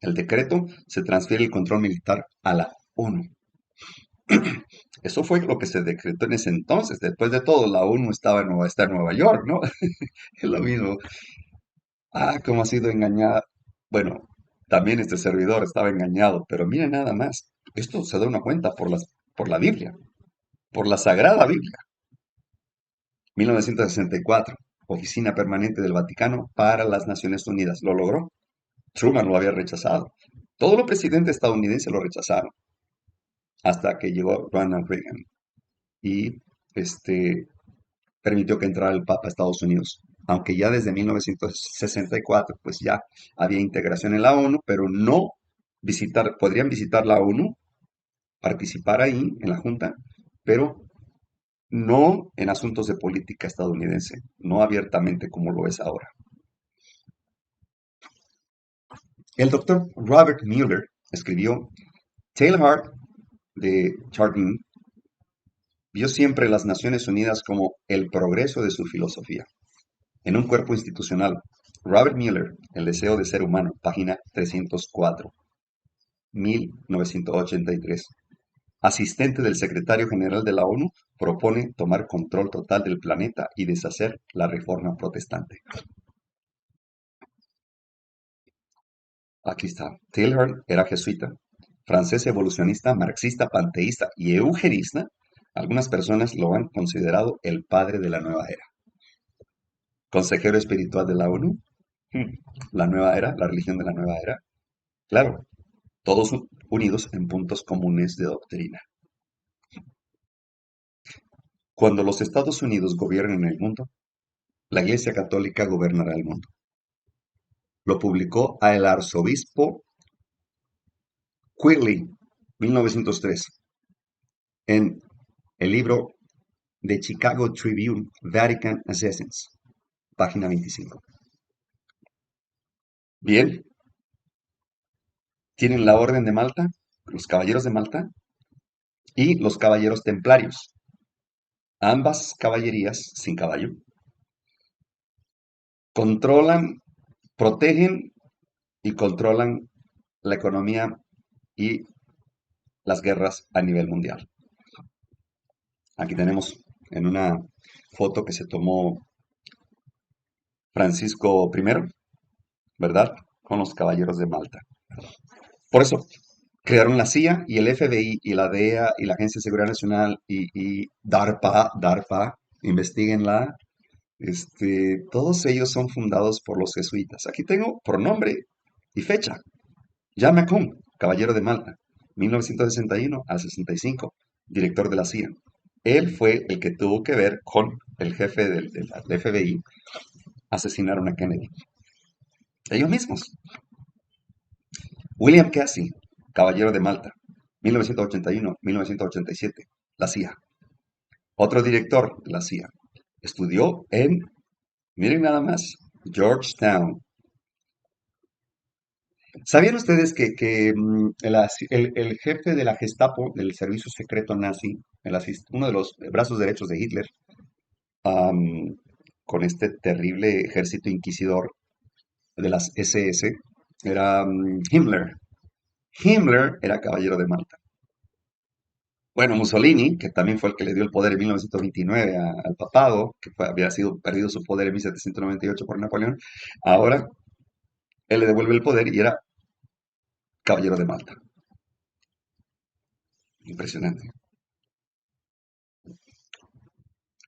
El decreto se transfiere el control militar a la ONU. Eso fue lo que se decretó en ese entonces. Después de todo, la ONU está en Nueva York, ¿no? Es lo mismo. Cómo ha sido engañada. Bueno, también este servidor estaba engañado, pero miren nada más. Esto se da una cuenta por la Biblia, por la Sagrada Biblia. 1964, Oficina Permanente del Vaticano para las Naciones Unidas. ¿Lo logró? Truman lo había rechazado. Todos los presidentes estadounidenses lo rechazaron, hasta que llegó Ronald Reagan y permitió que entrara el Papa a Estados Unidos. Aunque ya desde 1964 pues ya había integración en la ONU, pero no podrían visitar la ONU, participar ahí en la Junta, pero no en asuntos de política estadounidense, no abiertamente como lo es ahora. El doctor Robert Mueller escribió: Teilhard de Chardin vio siempre las Naciones Unidas como el progreso de su filosofía. En un cuerpo institucional, Robert Mueller, El deseo de ser humano, página 304, 1983. Asistente del secretario general de la ONU, propone tomar control total del planeta y deshacer la reforma protestante. Aquí está. Teilhard era jesuita, francés evolucionista, marxista, panteísta y eugenista. Algunas personas lo han considerado el padre de la nueva era. Consejero espiritual de la ONU. La nueva era, la religión de la nueva era. Claro, todos unidos en puntos comunes de doctrina. Cuando los Estados Unidos gobiernen el mundo, la Iglesia Católica gobernará el mundo. Lo publicó el arzobispo Quigley, 1903, en el libro The Chicago Tribune, Vatican Assassins, página 25. Bien, tienen la Orden de Malta, los Caballeros de Malta. y los caballeros templarios. Ambas caballerías sin caballo controlan, protegen y controlan la economía y las guerras a nivel mundial. Aquí tenemos en una foto que se tomó Francisco I, ¿verdad? Con los caballeros de Malta. Por eso crearon la CIA y el FBI y la DEA y la Agencia de Seguridad Nacional y DARPA, investiguenla. Todos ellos son fundados por los jesuitas. Aquí tengo por nombre y fecha. Jean Macon, caballero de Malta, 1961 a 65, director de la CIA. Él fue el que tuvo que ver con el jefe del FBI, asesinaron a Kennedy. Ellos mismos. William Casey, caballero de Malta, 1981-1987, la CIA. Otro director de la CIA. Estudió en, miren nada más, Georgetown. ¿Sabían ustedes que el jefe de la Gestapo, del servicio secreto nazi, uno de los brazos derechos de Hitler, am, con este terrible ejército inquisidor de las SS, era Himmler? Himmler era caballero de Malta. Bueno, Mussolini, que también fue el que le dio el poder en 1929 al papado, que había sido perdido su poder en 1798 por Napoleón, ahora él le devuelve el poder y era caballero de Malta. Impresionante.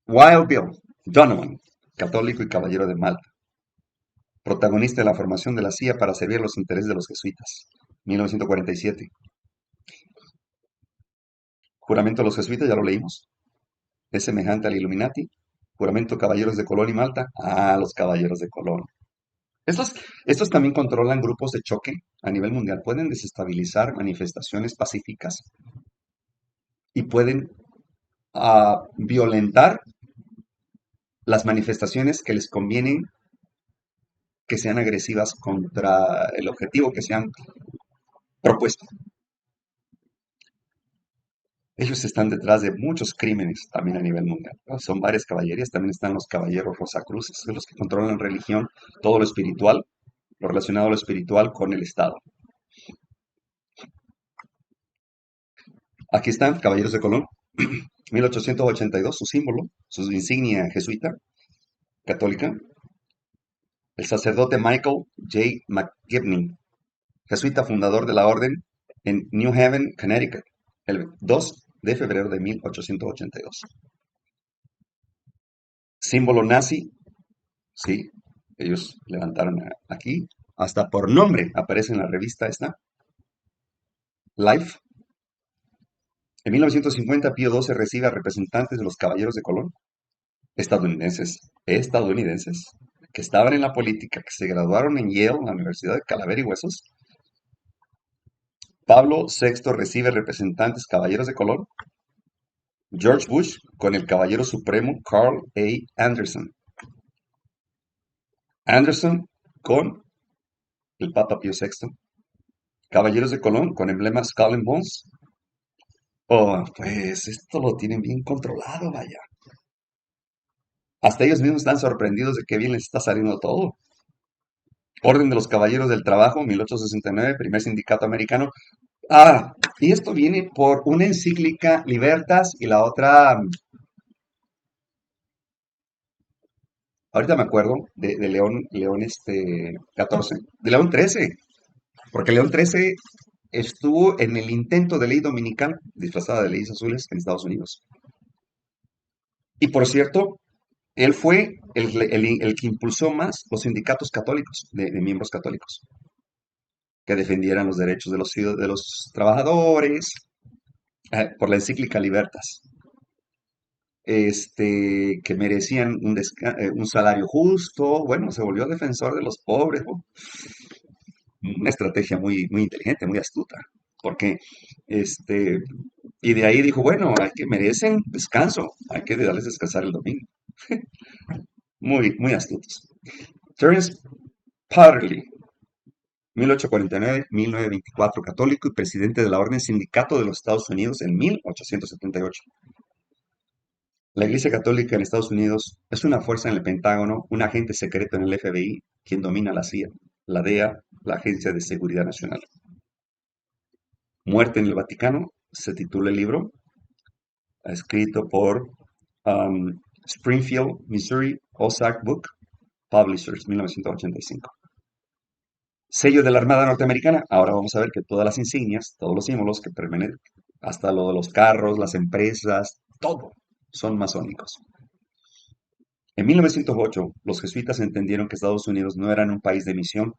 Wild Bill Donovan, católico y caballero de Malta, protagonista de la formación de la CIA para servir los intereses de los jesuitas, 1947. Juramento de los jesuitas, ya lo leímos, es semejante al Illuminati. Juramento caballeros de Colón y Malta, los caballeros de Colón. Estos, estos también controlan grupos de choque a nivel mundial, pueden desestabilizar manifestaciones pacíficas y pueden violentar las manifestaciones que les convienen que sean agresivas contra el objetivo que se han propuesto. Ellos están detrás de muchos crímenes también a nivel mundial, ¿no? Son varias caballerías, también están los caballeros Rosacruces, los que controlan religión, todo lo espiritual, lo relacionado a lo espiritual con el Estado. Aquí están, Caballeros de Colón, 1882, su símbolo, su insignia jesuita, católica. El sacerdote Michael J. McGivney, jesuita fundador de la orden en New Haven, Connecticut, el 2 de febrero de 1882. Símbolo nazi, sí, ellos levantaron aquí, hasta por nombre aparece en la revista esta, Life. En 1950, Pío XII recibe a representantes de los Caballeros de Colón, estadounidenses, que estaban en la política, que se graduaron en Yale, la Universidad de Calavera y Huesos. Pablo VI recibe representantes Caballeros de Colón. George Bush con el Caballero Supremo Carl A. Anderson. Anderson con el Papa Pío VI. Caballeros de Colón con emblema Skull and Bones. Oh, pues esto lo tienen bien controlado, vaya. Hasta ellos mismos están sorprendidos de qué bien les está saliendo todo. Orden de los Caballeros del Trabajo, 1869, primer sindicato americano. Y esto viene por una encíclica Libertas y la otra, ahorita me acuerdo, de León 14, de León 13, porque León 13 estuvo en el intento de ley dominical disfrazada de leyes azules en Estados Unidos. Y por cierto, él fue el que impulsó más los sindicatos católicos, de miembros católicos, que defendieran los derechos de los trabajadores, por la encíclica Libertas, que merecían un salario justo. Bueno, se volvió defensor de los pobres, ¿no? Una estrategia muy, muy inteligente, muy astuta, porque, y de ahí dijo, bueno, hay que merecen descanso, hay que darles descansar el domingo. Muy, muy astutos. Terence Patterly, 1849-1924, católico y presidente de la Orden Sindicato de los Estados Unidos en 1878. La Iglesia Católica en Estados Unidos es una fuerza en el Pentágono, un agente secreto en el FBI, quien domina la CIA, la DEA, la Agencia de Seguridad Nacional. Muerte en el Vaticano, se titula el libro, escrito por Springfield, Missouri, Ozark Book Publishers, 1985. Sello de la Armada Norteamericana. Ahora vamos a ver que todas las insignias, todos los símbolos que permanecen, hasta lo de los carros, las empresas, todo, son masónicos. En 1908, los jesuitas entendieron que Estados Unidos no era un país de misión,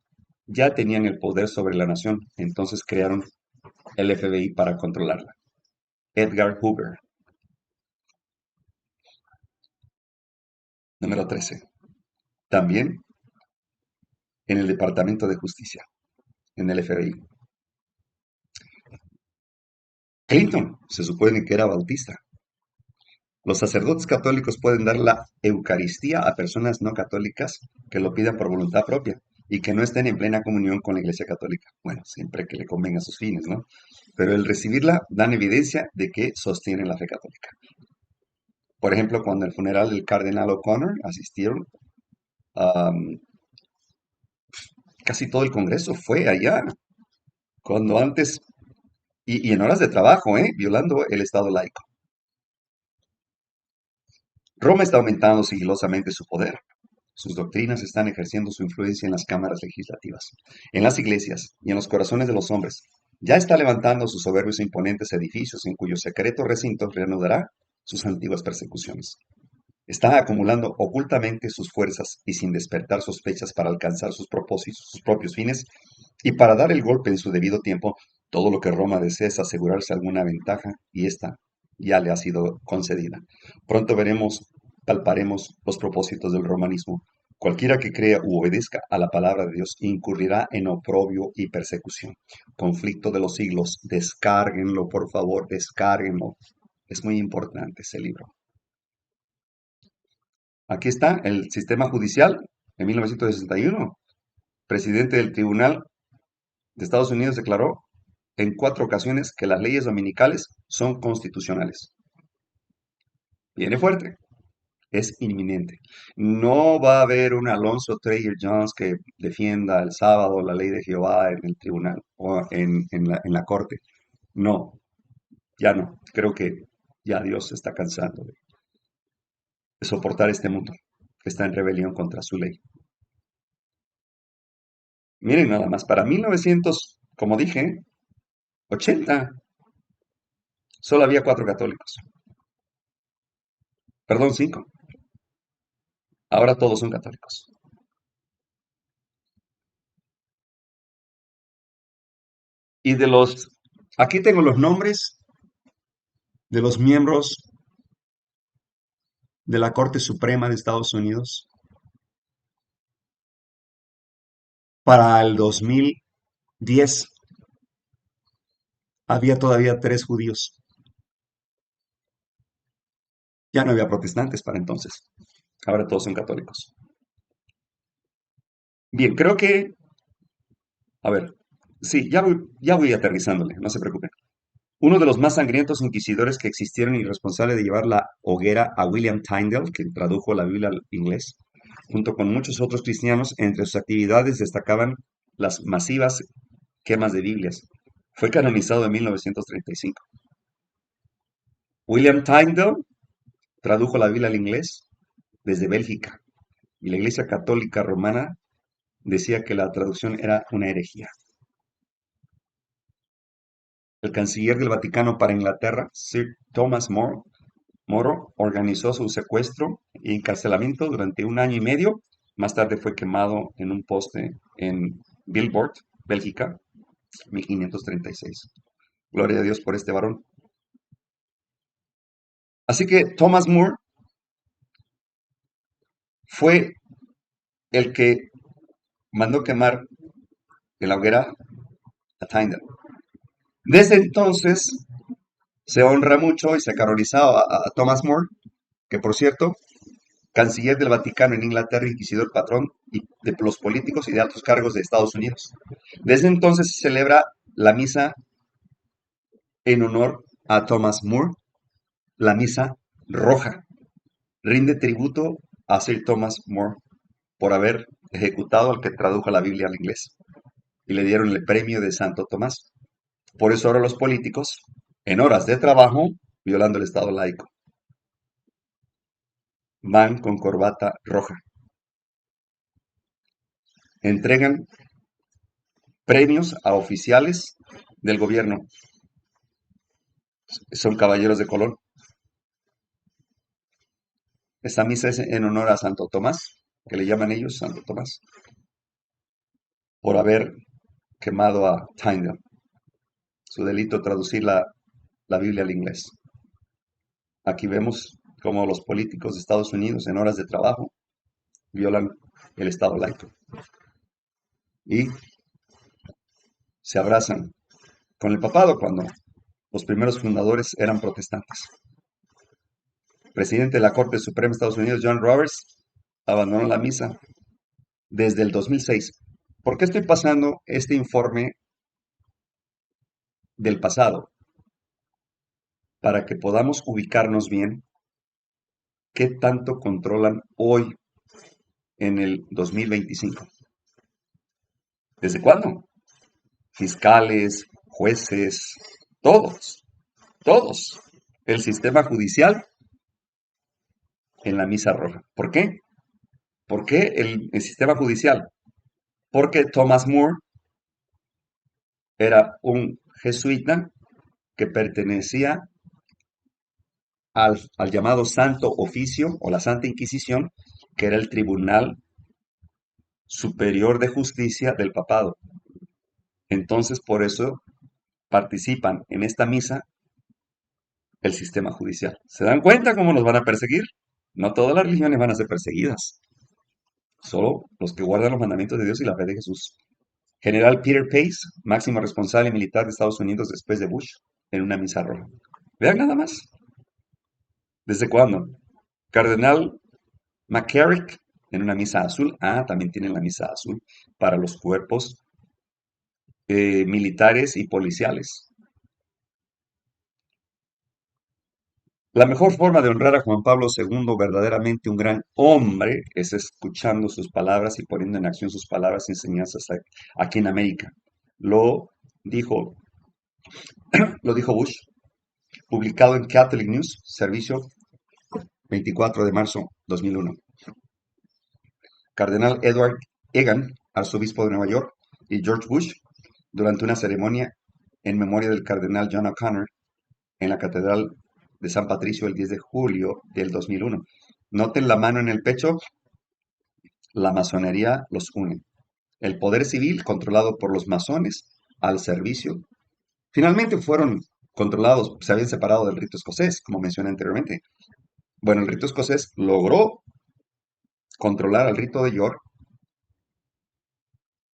ya tenían el poder sobre la nación, entonces crearon el FBI para controlarla. Edgar Hoover. Número 13. También en el Departamento de Justicia, en el FBI. Clinton, se supone que era bautista. Los sacerdotes católicos pueden dar la Eucaristía a personas no católicas que lo pidan por voluntad propia y que no estén en plena comunión con la Iglesia Católica. Bueno, siempre que le convenga a sus fines, ¿no? Pero el recibirla dan evidencia de que sostienen la fe católica. Por ejemplo, cuando el funeral del cardenal O'Connor asistieron, um, casi todo el Congreso fue allá, cuando antes, y en horas de trabajo, violando el Estado laico. Roma está aumentando sigilosamente su poder. Sus doctrinas están ejerciendo su influencia en las cámaras legislativas, en las iglesias y en los corazones de los hombres. Ya está levantando sus soberbios e imponentes edificios en cuyos secretos recintos reanudará sus antiguas persecuciones. Está acumulando ocultamente sus fuerzas y sin despertar sospechas para alcanzar sus propósitos, sus propios fines, y para dar el golpe en su debido tiempo. Todo lo que Roma desea es asegurarse alguna ventaja, y esta ya le ha sido concedida. Pronto palparemos los propósitos del romanismo. Cualquiera que crea u obedezca a la palabra de Dios incurrirá en oprobio y persecución. Conflicto de los siglos. Descárguenlo, por favor, descárguenlo. Es muy importante ese libro. Aquí está el sistema judicial en 1961. Presidente del Tribunal de Estados Unidos declaró en 4 ocasiones que las leyes dominicales son constitucionales. Viene fuerte, es inminente. No va a haber un Alonzo Trader Jones que defienda el sábado la ley de Jehová en el tribunal o en la corte. No, ya no. Creo que ya Dios se está cansando de soportar este mundo que está en rebelión contra su ley. Miren nada más, para 1900, como dije, 80, solo había 4 católicos. Perdón, 5. Ahora todos son católicos. Y aquí tengo los nombres de los miembros de la Corte Suprema de Estados Unidos para el 2010. Había todavía 3 judíos. Ya no había protestantes para entonces. Ahora todos son católicos. Bien, creo que, a ver, sí, ya voy aterrizándole, no se preocupen. Uno de los más sangrientos inquisidores que existieron y responsable de llevar la hoguera a William Tyndale, que tradujo la Biblia al inglés, junto con muchos otros cristianos, entre sus actividades destacaban las masivas quemas de Biblias. Fue canonizado en 1935. William Tyndale tradujo la Biblia al inglés desde Bélgica, y la Iglesia Católica Romana decía que la traducción era una herejía. El canciller del Vaticano para Inglaterra, Sir Thomas Moro, organizó su secuestro y encarcelamiento durante 1 año y medio. Más tarde fue quemado en un poste en Billboard, Bélgica, 1536. Gloria a Dios por este varón. Así que Thomas More fue el que mandó quemar en la hoguera a Tyndale. Desde entonces se honra mucho y se ha canonizado a Thomas More, que por cierto, canciller del Vaticano en Inglaterra, inquisidor patrón y de los políticos y de altos cargos de Estados Unidos. Desde entonces se celebra la misa en honor a Thomas More, la misa roja. Rinde tributo a Sir Thomas More por haber ejecutado al que tradujo la Biblia al inglés y le dieron el premio de Santo Tomás. Por eso ahora los políticos, en horas de trabajo, violando el Estado laico, van con corbata roja. Entregan premios a oficiales del gobierno. Son caballeros de Colón. Esta misa es en honor a Santo Tomás, que le llaman ellos Santo Tomás, por haber quemado a Tyndale. Su delito, traducir la Biblia al inglés. Aquí vemos cómo los políticos de Estados Unidos en horas de trabajo violan el Estado laico y se abrazan con el papado cuando los primeros fundadores eran protestantes. El presidente de la Corte Suprema de Estados Unidos, John Roberts, abandonó la misa desde el 2006. ¿Por qué estoy pasando este informe del pasado? Para que podamos ubicarnos bien qué tanto controlan hoy en el 2025. ¿Desde cuándo? Fiscales, jueces, todos, todos. El sistema judicial en la misa roja. ¿Por qué? ¿Por qué el sistema judicial? Porque Thomas More era un jesuita que pertenecía al llamado Santo Oficio o la Santa Inquisición, que era el Tribunal Superior de Justicia del Papado. Entonces, por eso participan en esta misa el sistema judicial. ¿Se dan cuenta cómo nos van a perseguir? No todas las religiones van a ser perseguidas, solo los que guardan los mandamientos de Dios y la fe de Jesús. General Peter Pace, máximo responsable militar de Estados Unidos después de Bush, en una misa roja. Vean nada más. ¿Desde cuándo? Cardenal McCarrick, en una misa azul. Ah, también tienen la misa azul para los cuerpos militares y policiales. La mejor forma de honrar a Juan Pablo II, verdaderamente un gran hombre, es escuchando sus palabras y poniendo en acción sus palabras y enseñanzas aquí en América. Lo dijo, lo dijo Bush, publicado en Catholic News, servicio 24 de marzo 2001. Cardenal Edward Egan, arzobispo de Nueva York, y George Bush, durante una ceremonia en memoria del cardenal John O'Connor en la Catedral de San Patricio el 10 de julio del 2001. Noten la mano en el pecho, la masonería los une. El poder civil, controlado por los masones, al servicio. Finalmente fueron controlados, se habían separado del rito escocés, como mencioné anteriormente. Bueno, el rito escocés logró controlar al rito de York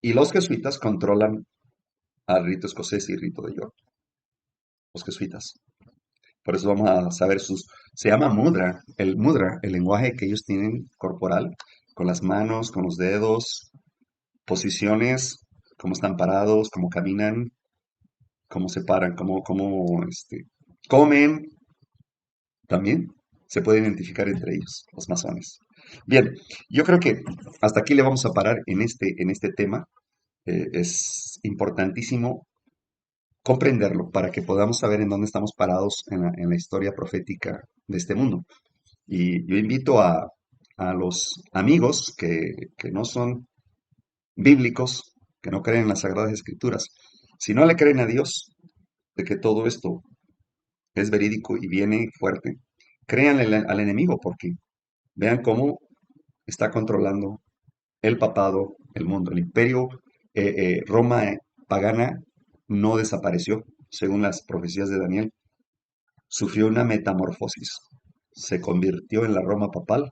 y los jesuitas controlan al rito escocés y rito de York. Los jesuitas. Por eso vamos a saber se llama mudra, el lenguaje que ellos tienen corporal, con las manos, con los dedos, posiciones, cómo están parados, cómo caminan, cómo se paran, comen, también se puede identificar entre ellos, los masones. Bien, yo creo que hasta aquí le vamos a parar en este tema. Es importantísimo comprenderlo para que podamos saber en dónde estamos parados en la historia profética de este mundo. Y yo invito a los amigos que no son bíblicos, que no creen en las Sagradas Escrituras, si no le creen a Dios de que todo esto es verídico y viene fuerte, créanle al enemigo porque vean cómo está controlando el papado, el mundo. El imperio Roma pagana no desapareció, según las profecías de Daniel. Sufrió una metamorfosis. Se convirtió en la Roma papal.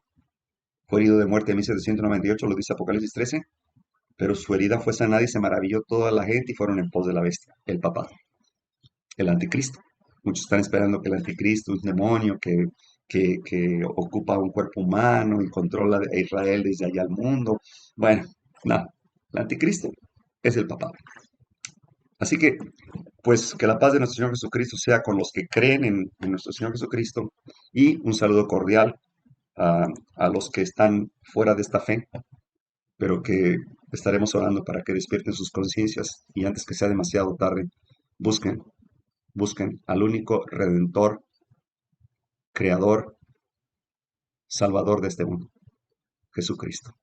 Fue herido de muerte en 1798, lo dice Apocalipsis 13, pero su herida fue sanada y se maravilló toda la gente y fueron en pos de la bestia, el papado, el anticristo. Muchos están esperando que el anticristo, un demonio que que ocupa un cuerpo humano y controla a Israel desde allá al mundo. Bueno, nada, el anticristo es el papado. Así que, pues, que la paz de nuestro Señor Jesucristo sea con los que creen en nuestro Señor Jesucristo y un saludo cordial a, a los que están fuera de esta fe, pero que estaremos orando para que despierten sus conciencias y antes que sea demasiado tarde, busquen, busquen al único redentor, creador, salvador de este mundo, Jesucristo.